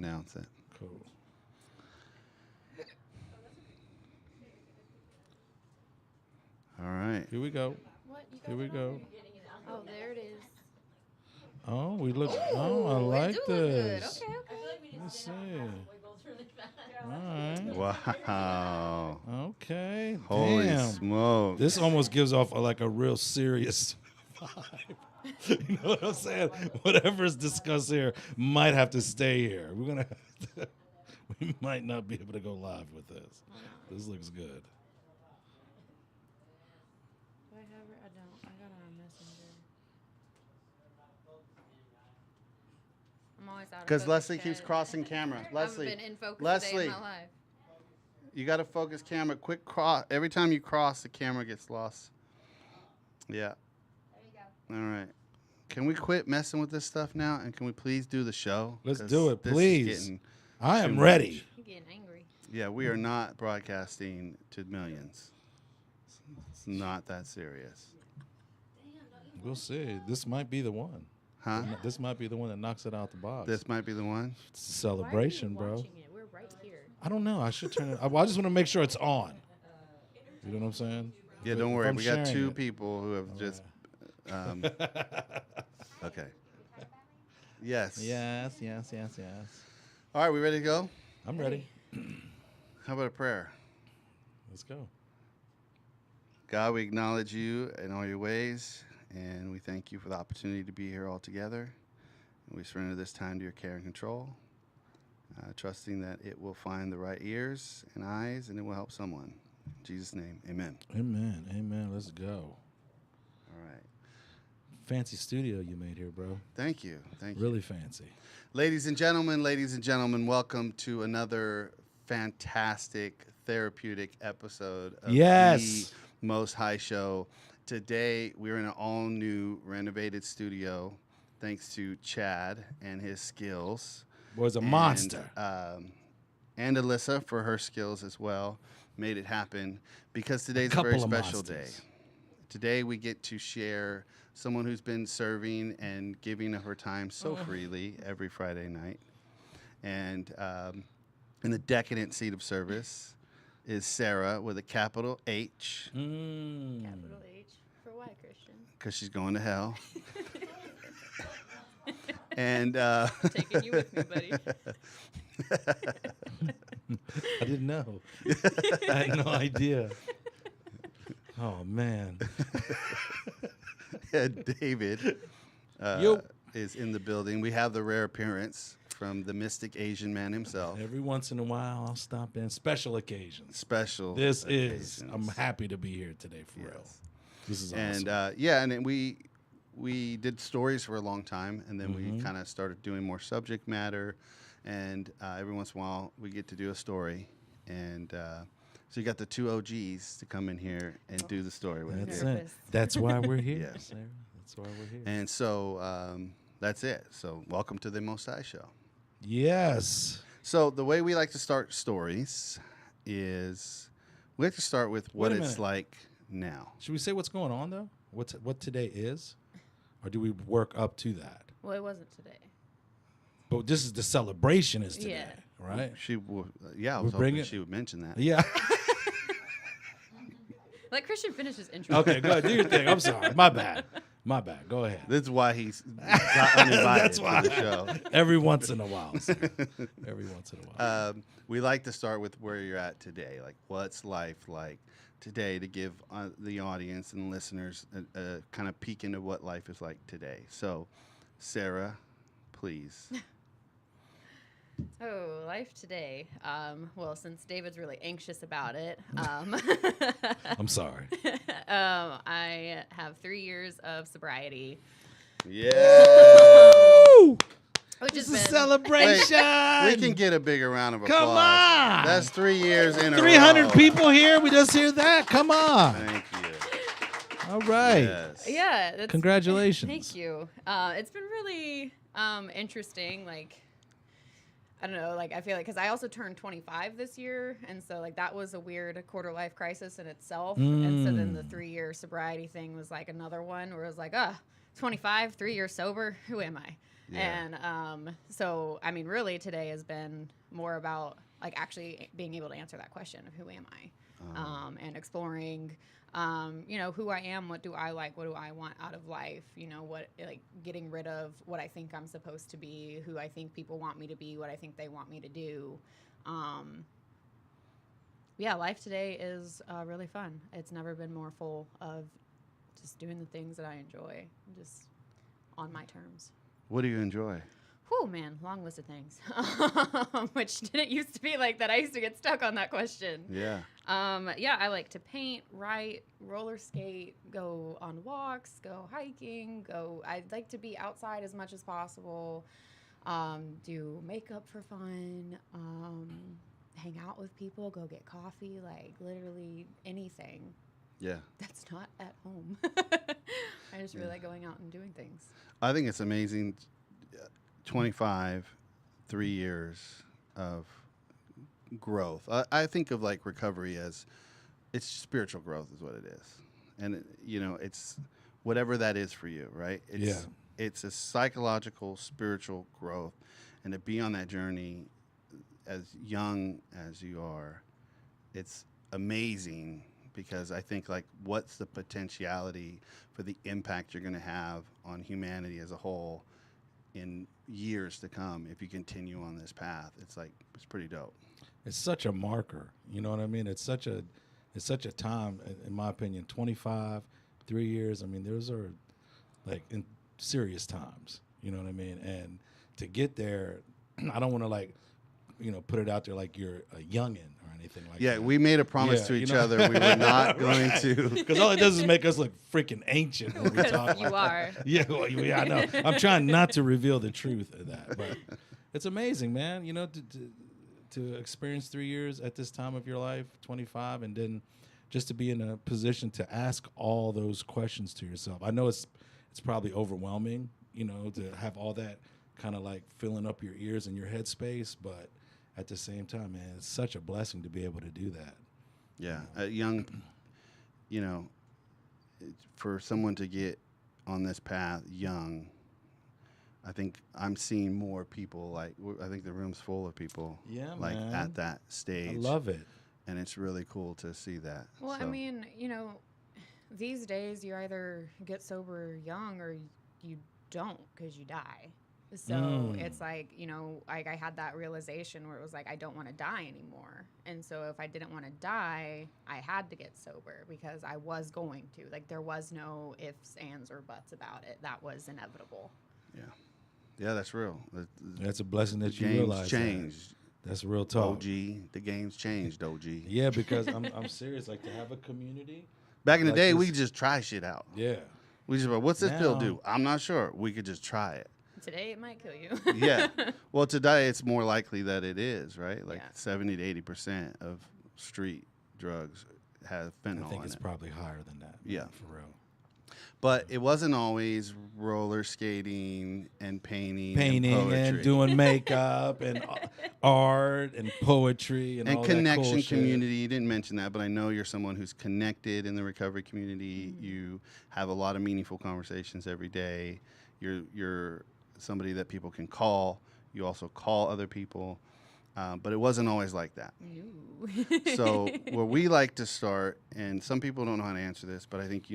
announce it. Cool. All right. Here we go. What? You Here we go. Oh, there it is. Oh, we look. Oh, I Ooh, it like do look good. this. Okay, okay. Let's see. All right. Wow. Okay. Holy Damn. smoke. This almost gives off like a real serious vibe. You know what I'm saying? Whatever's discussed here might have to stay here. We're gonna. We might not be able to go live with this. This looks good. Do I have it? I don't. I got it on Messenger. I'm always out of Because focus, Leslie keeps Chad. crossing camera. I haven't Leslie, been in focus a day Leslie, in my life. you got to focus camera. Quick cross. Every time you cross, the camera gets lost. Yeah. There you go. All right. Can we quit messing with this stuff now? And can we please do the show? Let's 'Cause do it, this is please. getting I too am much. ready. I'm getting angry. Yeah, we are not broadcasting to millions. It's not that serious. We'll see. This might be the one. Huh? This might be the one that knocks it out the box. This might be the one. It's a celebration, Why are you bro. watching it? We're right here. I don't know. I should turn it. I just want to make sure it's on. You know what I'm saying? Yeah, If- don't if worry. I'm We got sharing two it. people who have just. Okay. Yes. Yes. All right, we ready to go? I'm ready. How about a prayer? Let's go. God, we acknowledge you in all your ways, and we thank you for the opportunity to be here all together. And we surrender this time to your care and control, trusting that it will find the right ears and eyes, and it will help someone. In Jesus' name, amen. Amen. Let's go. All right. Fancy studio you made here, bro. Thank you. Thank you. Really fancy. Ladies and gentlemen, welcome to another fantastic therapeutic episode of Yes. the Most High Show. Today, we're in an all-new renovated studio, thanks to Chad and his skills. Was a And, monster. And Alyssa for her skills as well. Made it happen because today's a Couple very of special day. monsters. Today, we get to share someone who's been serving and giving of her time so freely every Friday night. And in the decadent seat of service is Sarah with a capital H, Capital H for why, Christian? because she's going to hell. And Taking you with me, buddy. I didn't know. I had no idea. Oh, man. David Yo. is in the building. We have the rare appearance from the mystic Asian man himself. Every once in a while, I'll stop in. Special occasions. Special. This occasions. is. I'm happy to be here today, for real. Yes. This is awesome. And and then we did stories for a long time, and then we kind of started doing more subject matter, and every once in a while we get to do a story, and so you got the two OGs to come in here and do the story with That's you. it. Nervous. That's why we're here, Yeah. Sarah. That's why we're here. And so that's it. So welcome to the Most High Show. Yes. So the way we like to start stories is we like to start with what Wait a it's minute. like now. Should we say what's going on, though? What today is? Or do we work up to that? Well, it wasn't today. But this is the celebration is today, Yeah. right? She, I was We're hoping bringing- she would mention that. Yeah. Let Christian finish his intro. Okay, go ahead. Do your thing. I'm sorry. My bad. Go ahead. This is why he's got uninvited That's why. to the show. Every once in a while, sir. Every once in a while. We like to start with where you're at today. Like, what's life like today to give the audience and listeners a kind of peek into what life is like today. So, Sarah, please. Oh, life today. Well, since David's really anxious about it, I'm sorry. I have 3 years of sobriety, Yeah. which It's has a been celebration. We can get a bigger round of applause. Come on. That's 3 years in a 300 row. people here. We just hear that. Come on. Thank you. All right. Yes. Yeah. That's, Congratulations. Thank you. It's been really interesting. Like, I don't know. Like, I feel like because I also turned 25 this year, and so like that was a weird quarter life crisis in itself. And so then the 3-year sobriety thing was like another one where it was like, 25, 3 years sober. Who am I? Yeah. And so, I mean, really today has been more about like actually being able to answer that question of who am I, and exploring, who I am, what do I like, what do I want out of life, what, like getting rid of what I think I'm supposed to be, who I think people want me to be, what I think they want me to do. Yeah, life today is really fun. It's never been more full of just doing the things that I enjoy, just on my terms. What do you enjoy? Whew, man, long list of things, which didn't used to be like that. I used to get stuck on that question. Yeah. Yeah, I like to paint, write, roller skate, go on walks, go hiking, I'd like to be outside as much as possible, do makeup for fun, hang out with people, go get coffee, like literally anything Yeah. that's not at home. I just really like going out and doing things. I think it's amazing. 25, 3 years of growth. I think of like recovery as it's spiritual growth is what it is. And, it's whatever that is for you, right? It's a psychological, spiritual growth. And to be on that journey as young as you are, it's amazing because I think like what's the potentiality for the impact you're going to have on humanity as a whole in years to come if you continue on this path. It's pretty dope. It's such a marker, you know what I mean? It's such a time, in my opinion. 25, 3 years. I mean, those are like in serious times, you know what I mean? And to get there, I don't want to like, put it out there like you're a youngin or anything like that. Yeah, we made a promise to each other we were not going to. Because all it does is make us look freaking ancient when we talk. You are. Yeah, well, yeah, I know. I'm trying not to reveal the truth of that, but it's amazing, man. To experience 3 years at this time of your life, 25, and then just to be in a position to ask all those questions to yourself. I know it's probably overwhelming, to have all that kind of like filling up your ears and your headspace, but at the same time, man, it's such a blessing to be able to do that. Yeah, young, for someone to get on this path young, I think I'm seeing more people I think the room's full of people. Yeah, like man. at that stage. I love it. And it's really cool to see that. Well, I mean, these days you either get sober young or you don't because you die. So it's like, like I had that realization where it was like, I don't want to die anymore. And so if I didn't want to die, I had to get sober because I was going to. Like there was no ifs, ands, or buts about it. That was inevitable. Yeah. Yeah, that's real. That's a blessing that you game's realize. changed. That's real talk. OG, the game's changed, OG. Yeah, because I'm serious. Like to have a community. Back in the like day, this- we could just try shit out. Yeah. We just, what's this pill Now- do? I'm not sure. We could just try it. Today it might kill you. Yeah. Well, today it's more likely that it is, right? Like Yeah. 70 to 80% of street drugs have fentanyl I think in it's it. probably higher than that. Yeah. For real. But it wasn't always roller skating and painting Painting and, and poetry. doing makeup and art and poetry and all connection that cool shit. community. You didn't mention that, but I know you're someone who's connected in the recovery community. You have a lot of meaningful conversations every day. You're somebody that people can call. You also call other people. But it wasn't always like that. So where we like to start, and some people don't know how to answer this, but I think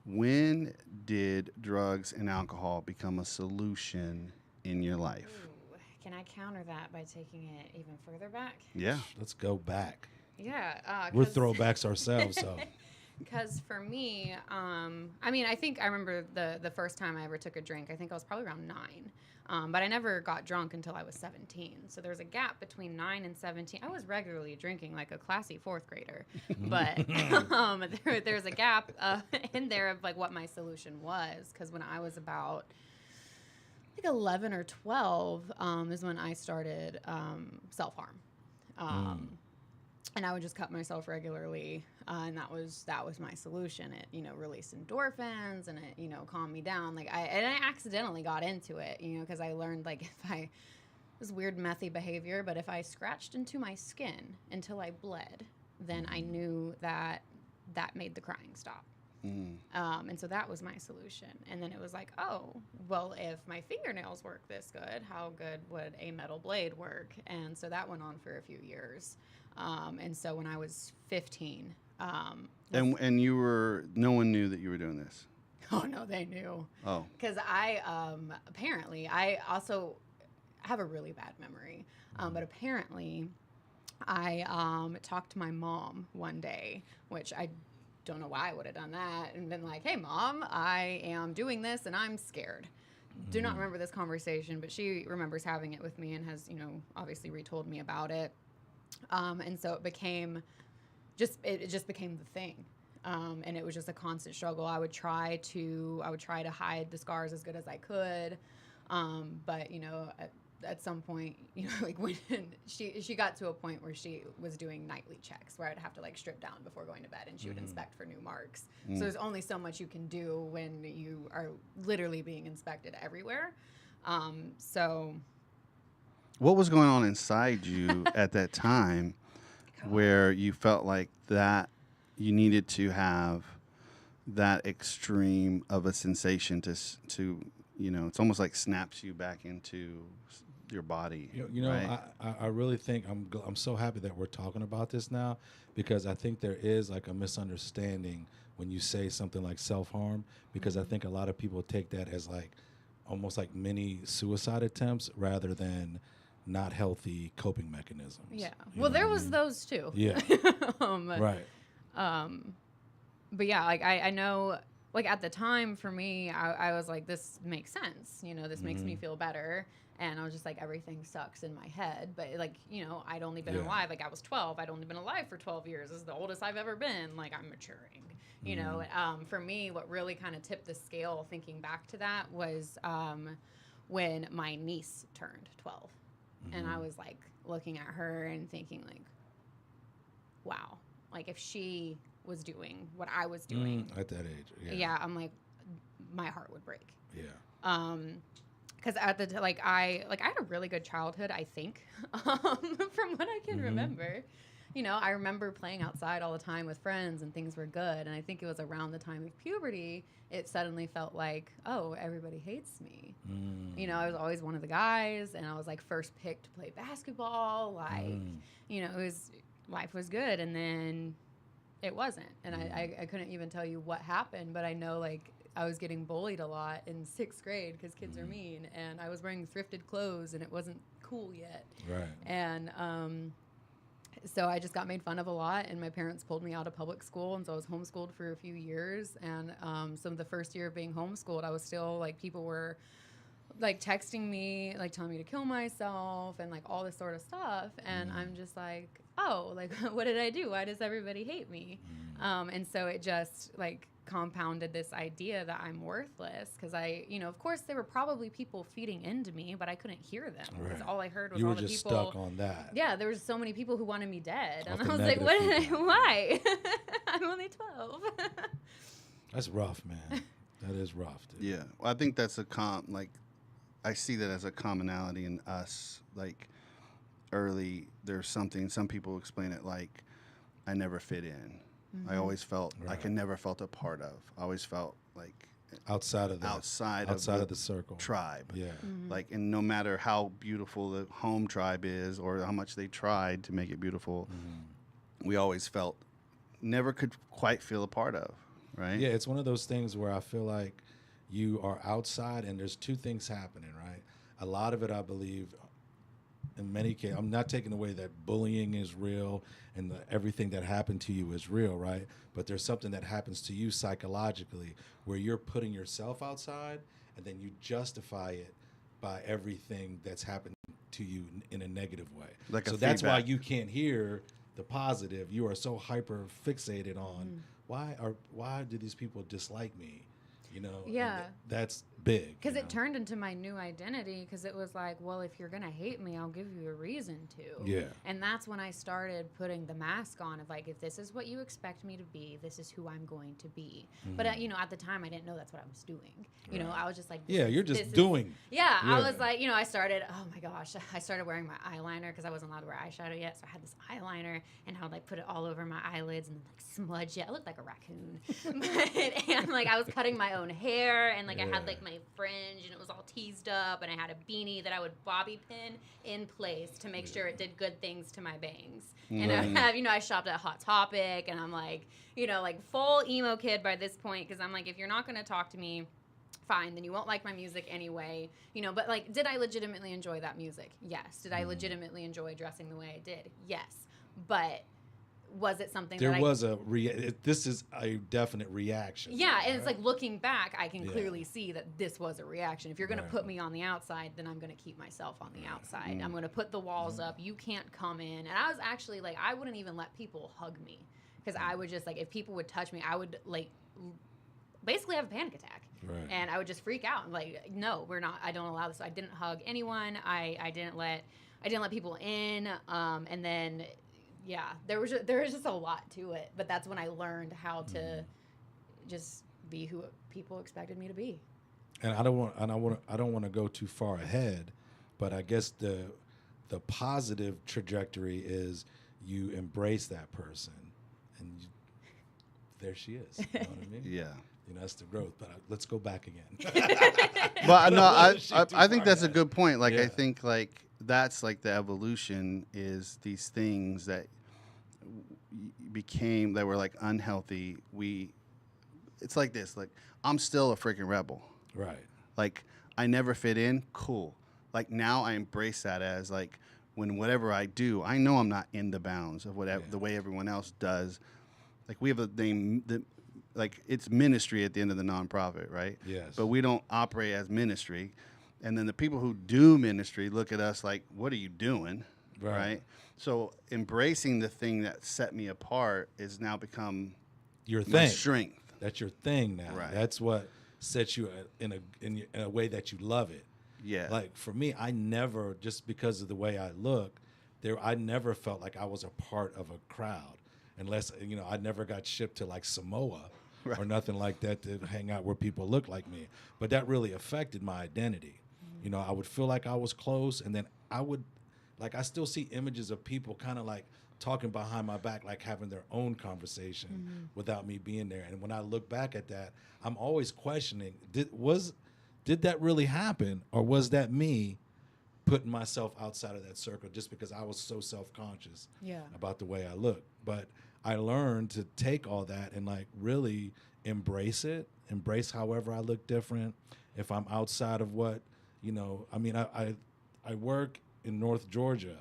when did drugs and alcohol become a solution in your life? Ooh, can I counter that by taking it even further back? Yeah. Let's go back. Yeah. We're throwbacks ourselves, so. Because for me, I mean, I think I remember the first time I ever took a drink. I think I was probably around 9. But I never got drunk until I was 17. So there's a gap between 9 and 17. I was regularly drinking like a classy 4th grader. But there's a gap in there of like what my solution was. Because when I was about, I think 11 or 12 is when I started self-harm. And I would just cut myself regularly, and that was my solution. It released endorphins, and it calmed me down. Like I accidentally got into it, because I learned like if I this weird methy behavior, but if I scratched into my skin until I bled, then I knew that made the crying stop. And so that was my solution. And then it was like, oh, well, if my fingernails work this good, how good would a metal blade work? And so that went on for a few years. And so when I was 15, And you were, no one knew that you were doing this. oh no, they knew. Oh. Because I apparently I also have a really bad memory, but apparently I talked to my mom one day, which I don't know why I would have done that, and been like, "Hey, Mom, I am doing this and I'm scared." Do not remember this conversation, but she remembers having it with me and has, obviously retold me about it. And so it just became the thing. And it was just a constant struggle. I would try to hide the scars as good as I could. But at some point, like when she got to a point where she was doing nightly checks where I'd have to like strip down before going to bed, and she would inspect for new marks. So there's only so much you can do when you are literally being inspected everywhere. So What was going on inside you at that time where you felt like that you needed to have that extreme of a sensation to it's almost like snaps you back into your body. Right? I really think I'm so happy that we're talking about this now, because I think there is like a misunderstanding when you say something like self-harm, because I think a lot of people take that as like almost like mini suicide attempts rather than not healthy coping mechanisms. yeah, You well, know there what I was mean? those too. Yeah. Right. But yeah, like I know, like at the time for me, I was like, this makes sense. This makes me feel better. And I was just like, everything sucks in my head. But like, I'd only been alive. Like I was 12. I'd only been alive for 12 years. This is the oldest I've ever been. Like I'm maturing. For me, what really kind of tipped the scale thinking back to that was when my niece turned 12. And I was like looking at her and thinking like, wow, like if she was doing what I was doing At that age. yeah, I'm like, my heart would break. Yeah. Because at the I had a really good childhood, I think, from what I can remember. I remember playing outside all the time with friends and things were good. And I think it was around the time of puberty, it suddenly felt like, oh, everybody hates me. I was always one of the guys, and I was like first picked to play basketball. Like, life was good, and then it wasn't. And I couldn't even tell you what happened, but I know like I was getting bullied a lot in 6th grade because kids are mean, and I was wearing thrifted clothes and it wasn't cool yet. Right. And so I just got made fun of a lot, and my parents pulled me out of public school, and so I was homeschooled for a few years. And some of the first year of being homeschooled, I was still like, people were like texting me, like telling me to kill myself and like all this sort of stuff. And I'm just like, oh, like what did I do? Why does everybody hate me? And so it just like compounded this idea that I'm worthless, because I, of course there were probably people feeding into me, but I couldn't hear them because all I heard was you all were the just people stuck on that. Yeah, there was so many people who wanted me dead, and Off I the was like, what? negative people. Why? I'm only 12. That's rough, man. That is rough, dude. Yeah. Well, I think that's I see that as a commonality in us. Like early, there's something, some people explain it like, I never fit in. I always felt like I never felt a part of. I always felt like outside of the circle, tribe. Yeah. Like, and no matter how beautiful the home tribe is or how much they tried to make it beautiful, we always felt never could quite feel a part of. Right. Yeah, it's one of those things where I feel like you are outside and there's two things happening, right? A lot of it, I believe, in many cases, I'm not taking away that bullying is real and everything that happened to you is real, right? But there's something that happens to you psychologically where you're putting yourself outside and then you justify it by everything that's happened to you in a negative way. Like so that's why you can't hear the positive. You are so hyper fixated on why do these people dislike me? Yeah. That's big. Because you it know? turned into my new identity, because it was like, well, if you're going to hate me, I'll give you a reason to. Yeah. And that's when I started putting the mask on of like, if this is what you expect me to be, this is who I'm going to be. But, you know, at the time, I didn't know that's what I was doing. You know, I was just like, Yeah, you're just doing. Yeah, Yeah. I was like, you know, I started, oh my gosh, I started wearing my eyeliner because I wasn't allowed to wear eyeshadow yet. So I had this eyeliner and I would like put it all over my eyelids and like smudge it. I looked like a raccoon. And like I was cutting my own hair and like I had like my fringe and it was all teased up and I had a beanie that I would bobby pin in place to make sure it did good things to my bangs. And I have, you know, I shopped at Hot Topic and I'm like, you know, like full emo kid by this point because I'm like, if you're not going to talk to me, fine, then you won't like my music anyway, you know. But like, did I legitimately enjoy that music? Yes. Did I legitimately enjoy dressing the way I did? Yes. But was it something There that was this is a definite reaction. yeah, and it's like looking back, I can clearly see that this was a reaction. If you're going to put me on the outside, then I'm going to keep myself on the outside. I'm going to put the walls up. You can't come in. And I was actually like, I wouldn't even let people hug me because I would just like, if people would touch me, I would like basically have a panic attack. Right. And I would just freak out. Like, no, we're not. I don't allow this. So I didn't hug anyone. I didn't let people in. And then, yeah, there was just a lot to it. But that's when I learned how to just be who people expected me to be. And I don't want to go too far ahead, but I guess the positive trajectory is you embrace that person, and there she is. You know what I mean? Yeah. You know, that's the growth. But let's go back again. But no, I think that's a good point. Like, I Yeah. think like that's like the evolution is these things that became that were like unhealthy. It's like this. Like, I'm still a freaking rebel. Right. Like, I never fit in. Cool. Like, now I embrace that as like when whatever I do, I know I'm not in the bounds of whatever the way everyone else does. Like, we have a name that. Like, it's ministry at the end of the nonprofit, right? Yes. But we don't operate as ministry. And then the people who do ministry look at us like, what are you doing? Right? So embracing the thing that set me apart is now become Your my thing. strength. That's your thing now. Right. That's what sets you in a way that you love it. Yeah. Like for me, I never, just because of the way I look, I never felt like I was a part of a crowd, unless I never got shipped to like Samoa. Right. Or nothing like that to hang out where people look like me. But that really affected my identity. I would feel like I was close, and then I still see images of people kind of like talking behind my back, like having their own conversation without me being there. And when I look back at that, I'm always questioning, did that really happen, or was that me putting myself outside of that circle just because I was so self-conscious about the way I look? But I learned to take all that and like really embrace however I look different. If I'm outside of what, I mean, I work in North Georgia.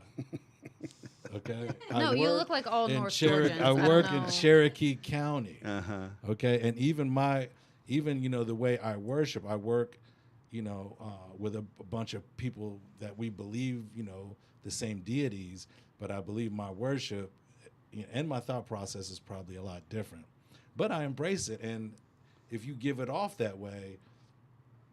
Okay. No, you look like all North Georgians. I work in Cherokee County. Uh-huh. Okay. And even the way I worship, I work, with a bunch of people that we believe, the same deities, but I believe my worship and my thought process is probably a lot different, but I embrace it. And if you give it off that way,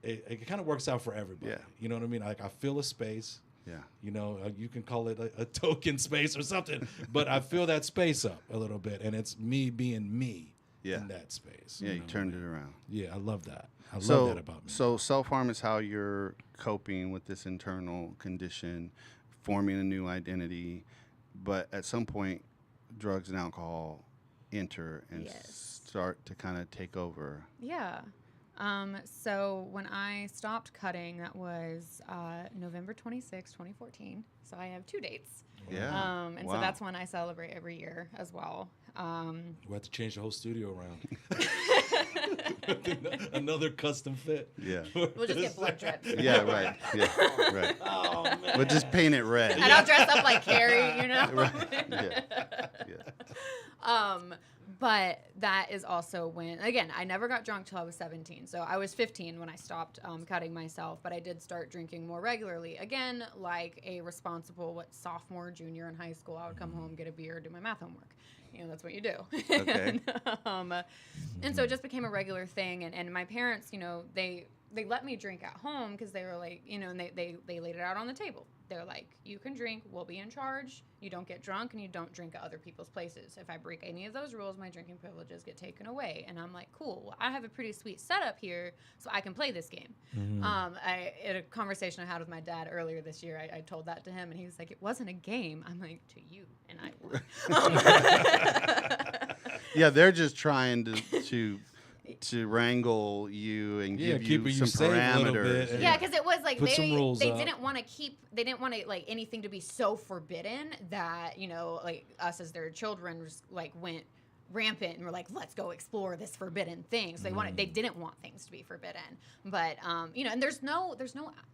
it kind of works out for everybody. Yeah. You know what I mean? Like, I fill a space. Yeah. You can call it a token space or something, but I fill that space up a little bit, and it's me being me in that space. Yeah, you turned it around. Yeah, I love that. I love that about me. So self-harm is how you're coping with this internal condition, forming a new identity, but at some point, drugs and alcohol enter and start to kind of take over. Yeah. So when I stopped cutting, that was November 26, 2014. So I have 2 dates. Yeah. And so that's when I celebrate every year as well. We'll have to change the whole studio around. Another custom fit. Yeah. We'll just get blood drips. Yeah, right. Yeah, right. Oh, man. We'll just paint it red. And I'll dress up like Carrie, Right. Yeah. But that is also when, again, I never got drunk till I was 17. So I was 15 when I stopped cutting myself, but I did start drinking more regularly. Again, like a responsible, sophomore, junior in high school, I would come home, get a beer, do my math homework. That's what you do. Okay. And so it just became a regular thing. And my parents, they they let me drink at home because they were like, you know, and they laid it out on the table. They're like, you can drink, we'll be in charge. You don't get drunk and you don't drink at other people's places. If I break any of those rules, my drinking privileges get taken away. And I'm like, cool, well, I have a pretty sweet setup here so I can play this game. In a conversation I had with my dad earlier this year, I told that to him and he was like, it wasn't a game. I'm like, to you, and I won. Yeah, they're just trying to wrangle you and give you keeping some you safe a little parameters. bit. Yeah, because it was like Put some rules they up. didn't want to like anything to be so forbidden that, you know, like us as their children just, like went rampant and were like, let's go explore this forbidden thing. So they didn't want things to be forbidden. But you know, and there's no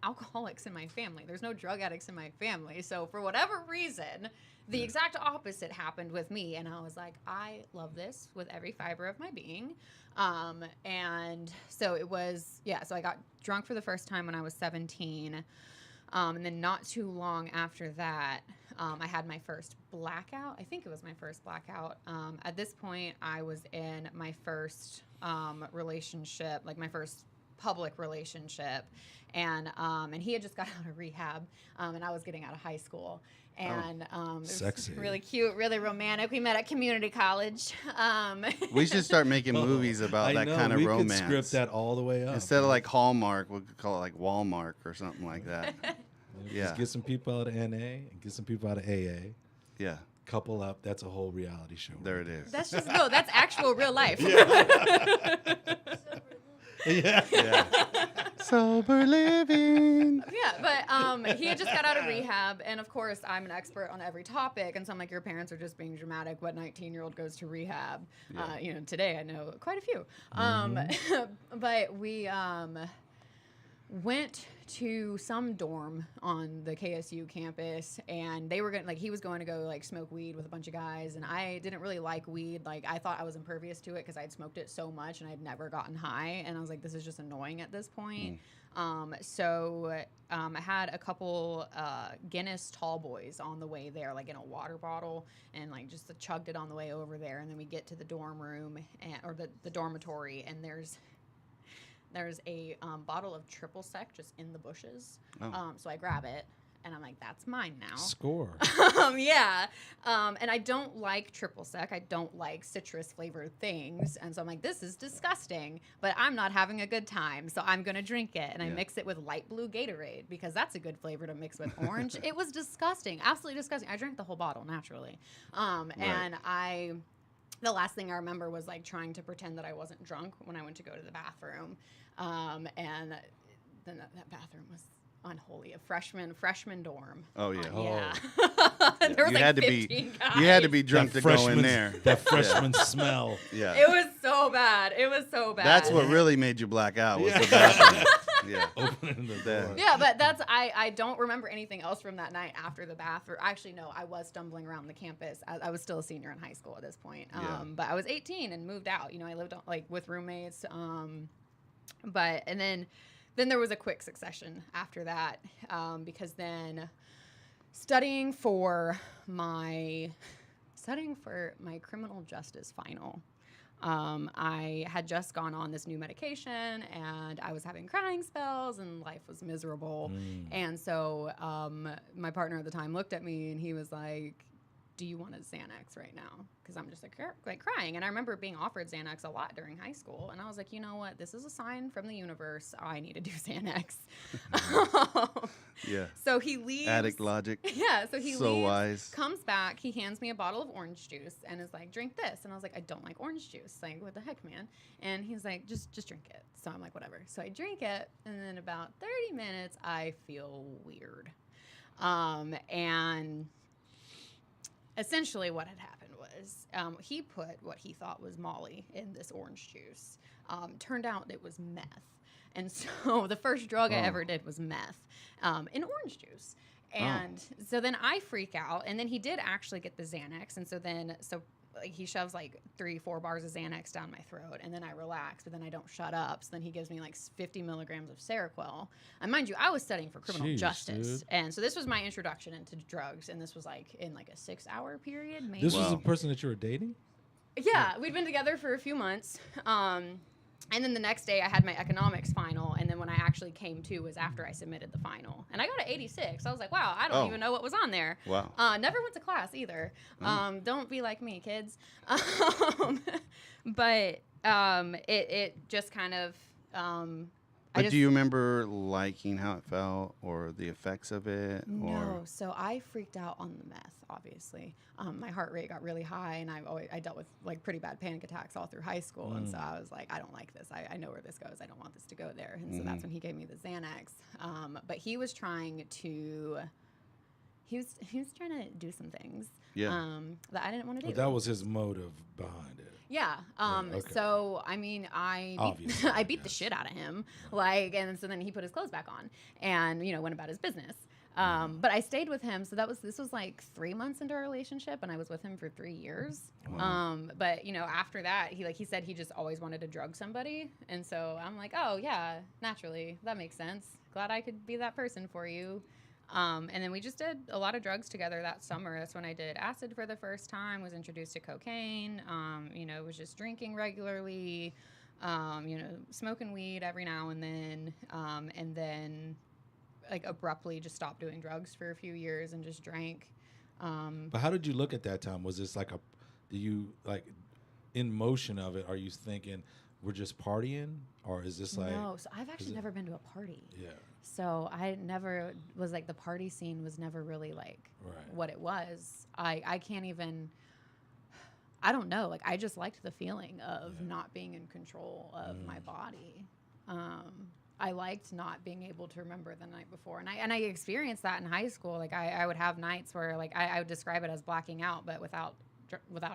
alcoholics in my family. There's no drug addicts in my family. So for whatever reason, the exact opposite happened with me, and I was like, I love this with every fiber of my being. And so it was, so I got drunk for the first time when I was 17. And then not too long after that, I had my first blackout. I think it was my first blackout. At this point, I was in my first relationship, like my first public relationship. And he had just got out of rehab, and I was getting out of high school. And it was Sexy. really cute, really romantic. We met at community college. We should start making movies about that kind of romance. We could script that all the way up. Instead of like Hallmark, we could call it like Walmart or something like that. Yeah. Just get some people out of NA and get some people out of AA. Yeah, Couple up. That's a whole reality show. there it is. That's just that's actual real life. Yeah. Sober living. Yeah, but he had just got out of rehab, and of course, I'm an expert on every topic, and so I'm like, your parents are just being dramatic. What 19-year-old goes to rehab? Yeah. You know, today I know quite a few. But we went to some dorm on the KSU campus, and they were going he was going to go like smoke weed with a bunch of guys, and I didn't really like weed. Like, I thought I was impervious to it because I'd smoked it so much and I'd never gotten high, and I was like, this is just annoying at this point. So I had a couple Guinness tall boys on the way there, like in a water bottle, and like just chugged it on the way over there, and then we get to the dorm room or the dormitory, and there's a bottle of triple sec just in the bushes. So I grab it, and I'm like, that's mine now. Score. And I don't like triple sec. I don't like citrus flavored things. And so I'm like, this is disgusting, but I'm not having a good time, so I'm going to drink it. And I mix it with light blue Gatorade because that's a good flavor to mix with orange. It was disgusting. Absolutely disgusting. I drank the whole bottle naturally. And the last thing I remember was like trying to pretend that I wasn't drunk when I went to go to the bathroom. And then that bathroom was unholy. A freshman dorm. Oh yeah. There was You like had to 15 guys. You had to be drunk That to go in freshman- there. That freshman smell. Yeah. It was so bad. It was so bad. That's what really made you black out was the bathroom. Yeah. Opening the door. Yeah, but that's I don't remember anything else from that night after the bathroom. Actually, no, I was stumbling around the campus. I was still a senior in high school at this point. But I was 18 and moved out. You know, I lived like with roommates. And then there was a quick succession after that, because then studying for my criminal justice final. I had just gone on this new medication, and I was having crying spells, and life was miserable. And so my partner at the time looked at me, and he was like, do you want a Xanax right now? Because I'm just like crying. And I remember being offered Xanax a lot during high school. And I was like, you know what? This is a sign from the universe. I need to do Xanax. Yeah. So he leaves. Addict logic. Yeah. So he So leaves, wise. comes back. He hands me a bottle of orange juice and is like, drink this. And I was like, I don't like orange juice. Like, what the heck, man? And he's like, just drink it. So I'm like, whatever. So I drink it. And then about 30 minutes, I feel weird. And essentially what had happened was he put what he thought was Molly in this orange juice. Turned out it was meth. And so the first drug I ever did was meth in orange juice. And so then I freak out. And then he did actually get the Xanax. And so like, he shoves like 3-4 bars of Xanax down my throat, and then I relax, but then I don't shut up. So then he gives me like 50 milligrams of Seroquel. And mind you, I was studying for criminal justice. Dude. And so this was my introduction into drugs. And this was like in like a 6-hour period, maybe. This was the person that you were dating? Yeah, we'd been together for a few months. And then the next day I had my economics final, and then when I actually came to was after I submitted the final. And I got an 86. I was like, wow, I don't even know what was on there. Wow. Never went to class either. Don't be like me, kids. But it just kind of But do you remember liking how it felt or the effects of it? No. Or? So I freaked out on the meth, obviously. My heart rate got really high, and I dealt with like pretty bad panic attacks all through high school. And so I was like, I don't like this. I know where this goes. I don't want this to go there. And so that's when he gave me the Xanax. But he was trying to do some things that I didn't want to do. But that was his motive behind it. Yeah. Okay. So I mean, I beat the shit out of him, and so then he put his clothes back on and went about his business. But I stayed with him. So this was like 3 months into our relationship, and I was with him for 3 years. Wow. But after that, he said he just always wanted to drug somebody, and so I'm like, oh yeah, naturally, that makes sense. Glad I could be that person for you. And then we just did a lot of drugs together that summer. That's when I did acid for the first time, was introduced to cocaine, was just drinking regularly, smoking weed every now and then like abruptly just stopped doing drugs for a few years and just drank. But how did you look at that time? Was this like do you like in motion of it, are you thinking we're just partying, or is this like... No, so I've actually never been to a party. Yeah. So I never was like, the party scene was never really like what it was. I can't even, I don't know. Like, I just liked the feeling of not being in control of my body. I liked not being able to remember the night before. And I experienced that in high school. Like I would have nights where like, I would describe it as blacking out, but without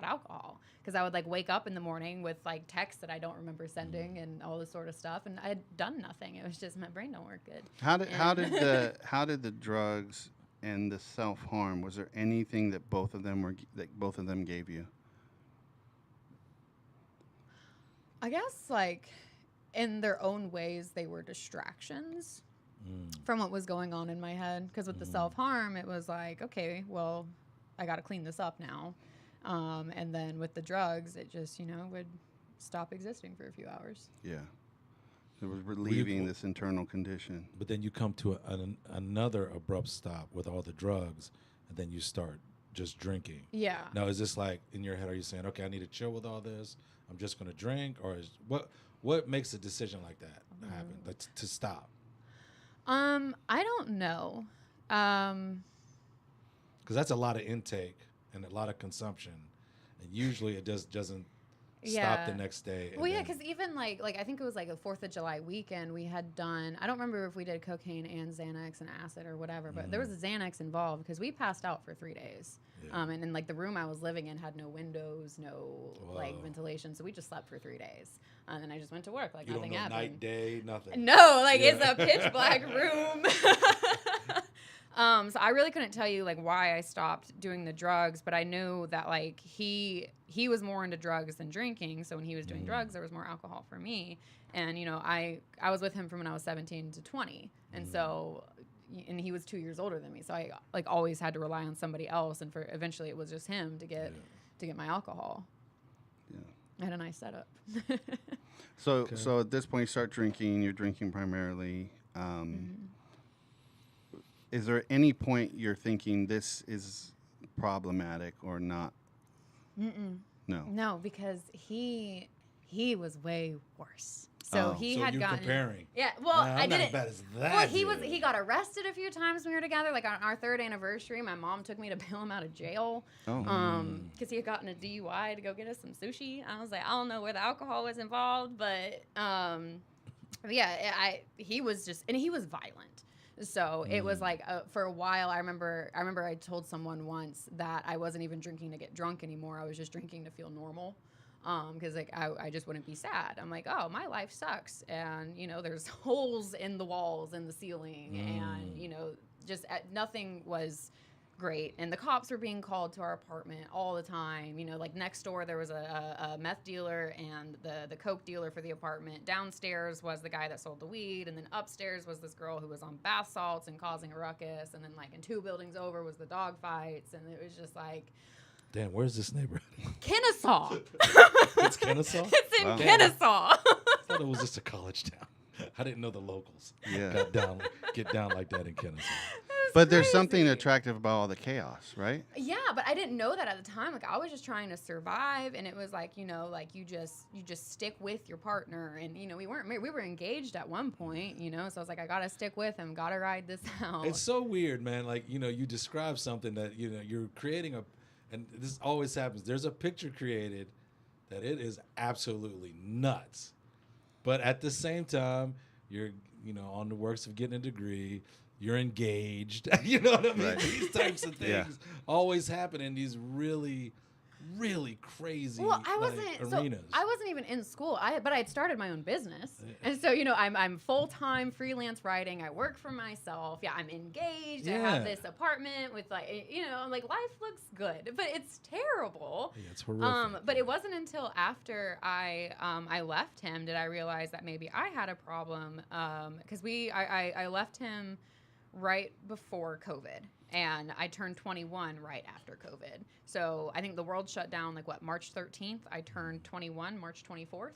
alcohol, because I would like wake up in the morning with like texts that I don't remember sending and all this sort of stuff, and I had done nothing. It was just my brain don't work good. How did the drugs and the self-harm, was there anything that both of them gave you? I guess like in their own ways they were distractions from what was going on in my head, because with the self-harm it was like, okay, well, I got to clean this up now. And then with the drugs, it just, would stop existing for a few hours. Yeah. It was relieving this internal condition. But then you come to another abrupt stop with all the drugs, and then you start just drinking. Yeah. Now, is this like, in your head, are you saying, okay, I need to chill with all this, I'm just going to drink? Or what makes a decision like that happen, like to stop? I don't know. Because that's a lot of intake and a lot of consumption, and usually it just doesn't stop the next day. Well, yeah, because even like I think it was like a 4th of July weekend, we had done, I don't remember if we did cocaine and Xanax and acid or whatever, but there was a Xanax involved because we passed out for 3 days. Yeah. And then like the room I was living in had no windows, no like ventilation, so we just slept for 3 days. And then I just went to work like nothing happened. Night, day, nothing. No, like it's a pitch black room. So I really couldn't tell you like why I stopped doing the drugs, but I knew that like he was more into drugs than drinking. So when he was doing drugs, there was more alcohol for me. And I was with him from when I was 17 to 20, and so and he was 2 years older than me, so I like always had to rely on somebody else. And for eventually it was just him to get my alcohol. Yeah, I had a nice setup. So at this point you start drinking. You're drinking primarily. Is there any point you're thinking this is problematic or not? No, because he was way worse. So he had gotten comparing. Yeah, well, I didn't. Not as bad as that. Well, he got arrested a few times when we were together. Like on our 3rd anniversary, my mom took me to bail him out of jail. Because he had gotten a DUI to go get us some sushi. I was like, I don't know where the alcohol was involved, but yeah, he was just, and he was violent. So it was like for a while. I remember I told someone once that I wasn't even drinking to get drunk anymore. I was just drinking to feel normal, because like I just wouldn't be sad. I'm like, oh, my life sucks, and there's holes in the walls and the ceiling, and just nothing was great. And the cops were being called to our apartment all the time. Like next door there was a meth dealer and the coke dealer for the apartment. Downstairs was the guy that sold the weed, and then upstairs was this girl who was on bath salts and causing a ruckus. And then like in 2 buildings over was the dog fights, and it was just like, damn, where's this neighborhood? Kennesaw. It's Kennesaw? It's in Kennesaw. thought it was just a college town. I didn't know the locals Yeah. get down like that in Kennesaw. But there's something crazy. attractive about all the chaos, right? Yeah, but I didn't know that at the time. Like I was just trying to survive, and it was like, you know, like you just stick with your partner, and you know we weren't married. We were engaged at one point, you know, so I was like, I gotta stick with him, gotta ride this out. It's so weird, man. Like, you know, you describe something that, you know, you're creating and this always happens. There's a picture created that it is absolutely nuts. But at the same time, you're, you know, on the works of getting a degree. You're engaged. You know what I mean? Right. These types of things Yeah. always happen in these really, really crazy arenas. I wasn't even in school. But I had started my own business, and so you know I'm full time freelance writing. I work for myself. Yeah, I'm engaged. I have this apartment with like you know like life looks good, but it's terrible. Yeah, it's horrific. But it wasn't until after I left him did I realize that maybe I had a problem because I left him right before COVID. And I turned 21 right after COVID. So I think the world shut down like March 13th. I turned 21 March 24th.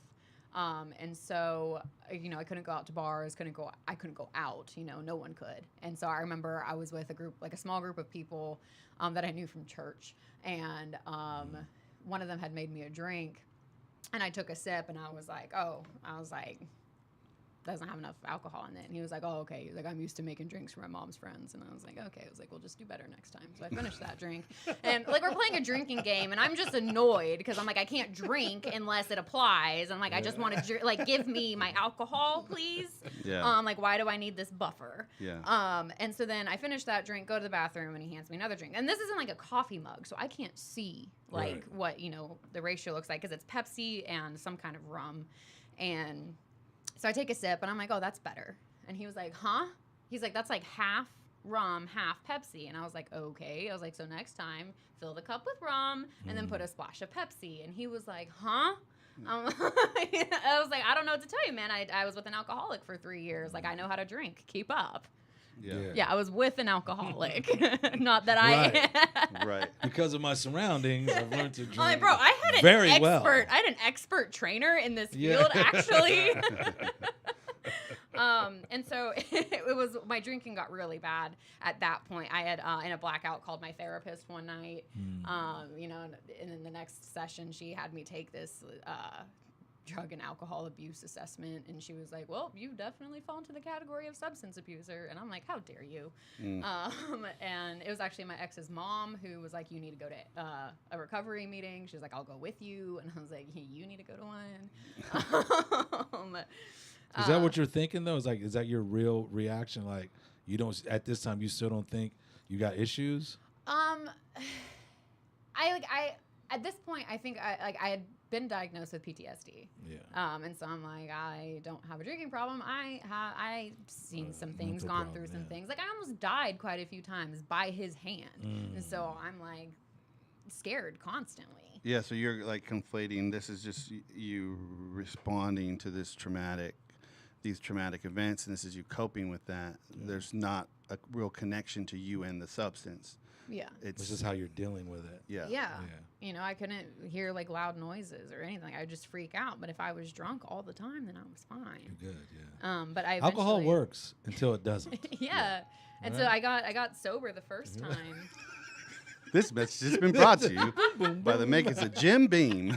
And so, you know, I couldn't go out to bars, I couldn't go out, you know, no one could. And so I remember I was with a small group of people that I knew from church. And one of them had made me a drink. And I took a sip and I was like, doesn't have enough alcohol in it. And he was like, oh, okay. He was like, I'm used to making drinks for my mom's friends. And I was like, okay. I was like, we'll just do better next time. So I finished that drink. And like, we're playing a drinking game and I'm just annoyed because I'm like, I can't drink unless it applies. And like, I just want to like, give me my alcohol, please. Yeah. Like, why do I need this buffer? Yeah. And so then I finish that drink, go to the bathroom, and he hands me another drink. And this isn't like a coffee mug, so I can't see like what, you know, the ratio looks like because it's Pepsi and some kind of rum. And so I take a sip, and I'm like, oh, that's better. And he was like, huh? He's like, that's like half rum, half Pepsi. And I was like, okay. I was like, so next time, fill the cup with rum, and then put a splash of Pepsi. And he was like, huh? I was like, I don't know what to tell you, man. I was with an alcoholic for 3 years. Like, I know how to drink. Keep up. Yeah, I was with an alcoholic. Not that I... Right. Because of my surroundings, I've learned to drink Bro, I had an very expert. well. I had an expert trainer in this field, actually. And so it was, my drinking got really bad at that point. I had in a blackout called my therapist one night. You know, and in the next session, she had me take this drug and alcohol abuse assessment, and she was like, well, you definitely fall into the category of substance abuser. And I'm like, how dare you? And it was actually my ex's mom who was like, you need to go to a recovery meeting. She was like, I'll go with you. And I was like, hey, you need to go to one. Is that what you're thinking though? Is that your real reaction? Like, you don't, at this time, you still don't think you got issues? At this point, I think I had been diagnosed with PTSD. Yeah. And so I'm like, I don't have a drinking problem. I've seen some things, mental gone problem, through some yeah. things. Like, I almost died quite a few times by his hand. And so I'm like scared constantly. Yeah, so you're like conflating, this is just you responding to these traumatic events, and this is you coping with that. There's not a real connection to you and the substance. Yeah. This is how you're dealing with it. Yeah. You know, I couldn't hear like loud noises or anything. I would just freak out. But if I was drunk all the time, then I was fine. You're good, yeah. But I Alcohol eventually- works until it doesn't. Yeah. And so I got sober the first time. This message has been brought to you by the makers of Jim Beam.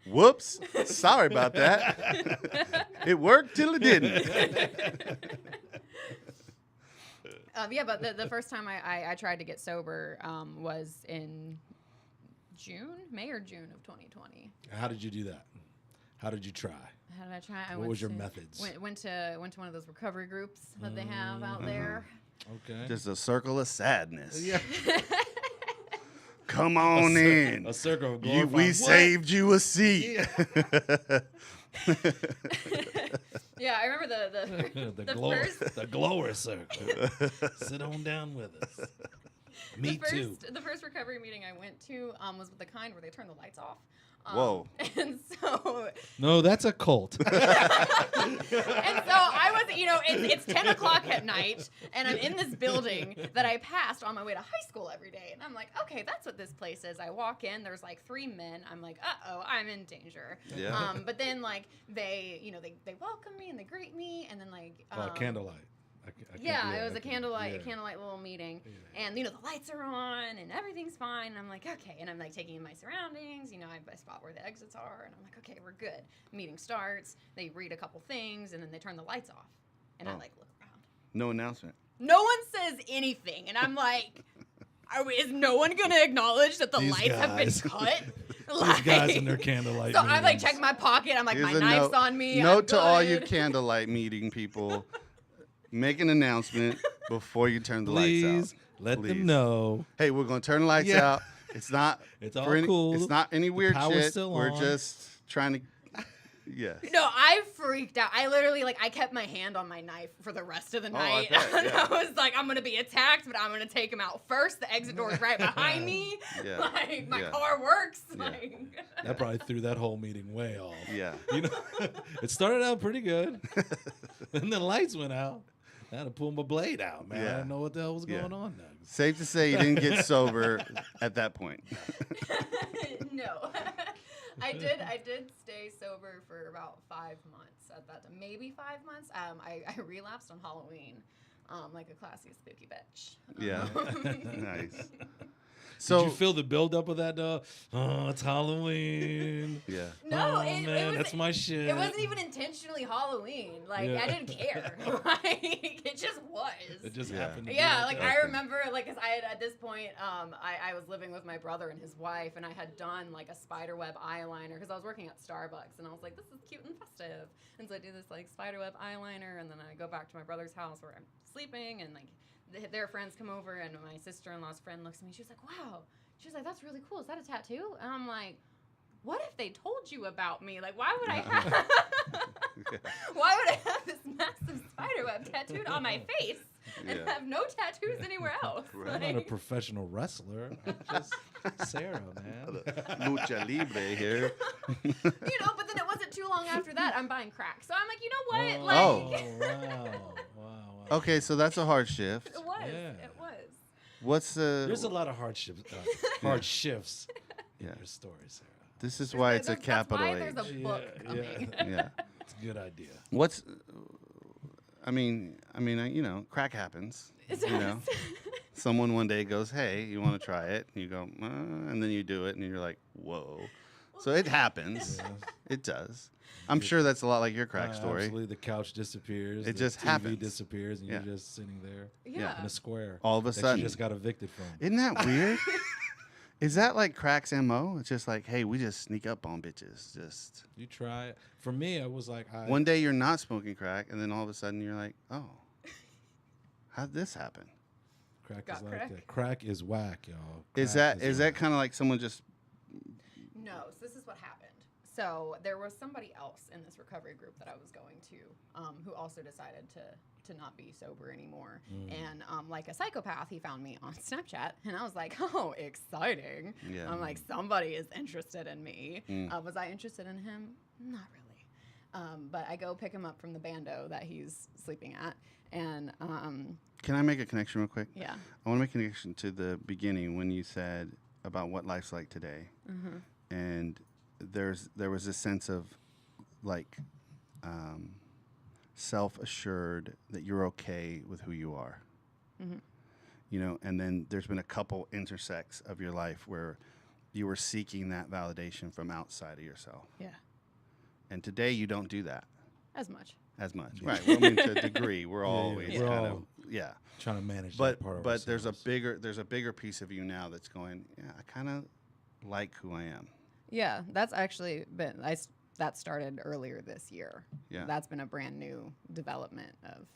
Whoops. Sorry about that. It worked till it didn't. But the first time I tried to get sober was in May or June of 2020. How did you do that? How did you try? How did I try? What was your methods? Went to one of those recovery groups that they have out there. Okay. Just a circle of sadness. Yeah. Come on in. A circle of We glorifying. saved you a seat. Yeah, I remember the the glower circle. Sit on down with us. Me too. The first recovery meeting I went to was the kind where they turn the lights off. Whoa. And so No, that's a cult. And so I was, it's 10 o'clock at night, and I'm in this building that I passed on my way to high school every day. And I'm like, okay, that's what this place is. I walk in, there's like 3 men. I'm like, uh-oh, I'm in danger. Yeah. But then, like, they welcome me and they greet me, and then, like... Candlelight. It was a candlelight little meeting. Yeah. And, the lights are on and everything's fine. And I'm like, okay. And I'm like taking in my surroundings. I spot where the exits are. And I'm like, okay, we're good. Meeting starts. They read a couple things and then they turn the lights off. And I look around. No announcement. No one says anything. And I'm like, is no one going to acknowledge that the lights have been cut? These guys in their candlelight. So I'm like, check my pocket. I'm like, Here's my a knife's on me. Note I'm to all you good. candlelight meeting people. Make an announcement before you turn the lights out. Let Please. them know. Hey, we're going to turn the lights out. It's not. It's all for any, cool. It's not any weird power's shit. still We're on. just trying to. Yes. No, I freaked out. I literally, I kept my hand on my knife for the rest of the night. bet, And yeah. I was like, I'm going to be attacked, but I'm going to take him out first. The exit door is right behind me. Yeah. Like, my Yeah. car works. Yeah. Like, That probably threw that whole meeting way off. Yeah. It started out pretty good. Then the lights went out. I had to pull my blade out, man. I Yeah. didn't know what the hell was Yeah. going on next. Safe to say you didn't get sober at that point. no. I did stay sober for about 5 months at that time. Maybe 5 months. I relapsed on Halloween, like a classy spooky bitch. Yeah. Um, Nice. So, So did you feel the buildup of that, though? Oh, it's Halloween. yeah. No, oh, it man, was, that's my shit. It wasn't even intentionally Halloween. Like, Yeah. I didn't care. Like, it just was. It just Yeah. happened. To be Yeah, like that. I remember, like, cause I had at this point, I was living with my brother and his wife, and I had done like a spiderweb eyeliner because I was working at Starbucks, and I was like, this is cute and festive, and so I do this like spiderweb eyeliner, and then I go back to my brother's house where I'm sleeping, and like their friends come over, and my sister-in-law's friend looks at me, she's like, wow, she's like, that's really cool. Is that a tattoo? And I'm like, what if they told you about me? Like, why would I have? Why would I have this massive spiderweb tattooed on my face and Yeah. have no tattoos anywhere else? Right. I'm not a Like, professional wrestler. I'm just Sarah, man. Lucha Libre here. but then it wasn't too long after that, I'm buying crack. So I'm like, you know what? Oh, Like, wow. Okay, so that's a hard shift. it was. Yeah. It was. What's the? There's a lot of hard shifts Yeah. in your story, Sarah. This is why it's a That's capital why H. there's a book Yeah, coming. Yeah. It's a good idea. What's? I mean, crack happens. Someone one day goes, "Hey, you want to try it?" And you go, and then you do it, and you're like, "Whoa!" So it happens. Yeah. It does. I'm sure that's a lot like your crack story. Absolutely, the couch disappears. It the just TV happens. disappears, and Yeah. you're just sitting there Yeah. in a square. All of a that sudden. you just got evicted from. Isn't that weird? Is that like crack's MO? It's just like, hey, we just sneak up on bitches. Just You try it. For me, I was like, one day you're not smoking crack, and then all of a sudden you're like, oh, how'd this happen? crack Got is like crack? that. Crack is whack, y'all. Is Crack that whack. kind of like someone just? No, so this is what happened. So there was somebody else in this recovery group that I was going to who also decided to not be sober anymore. And like a psychopath, he found me on Snapchat, and I was like, oh, exciting. Yeah. I'm like, somebody is interested in me. Mm. Was I interested in him? Not really. But I go pick him up from the bando that he's sleeping at, and Can I make a connection real quick? yeah. I want to make a connection to the beginning when you said about what life's like today, and there was a sense of like self-assured that you're okay with who you are. And then there's been a couple intersects of your life where you were seeking that validation from outside of yourself, Yeah. and today you don't do that As much. as much. Right. Well, I mean, to a degree, we're always We're kind all of trying to manage But that part of but there's ourselves. a bigger piece of you now that's going, yeah, I kind of like who I am. Yeah, that's actually been that started earlier this year. Yeah. That's been a brand new development of.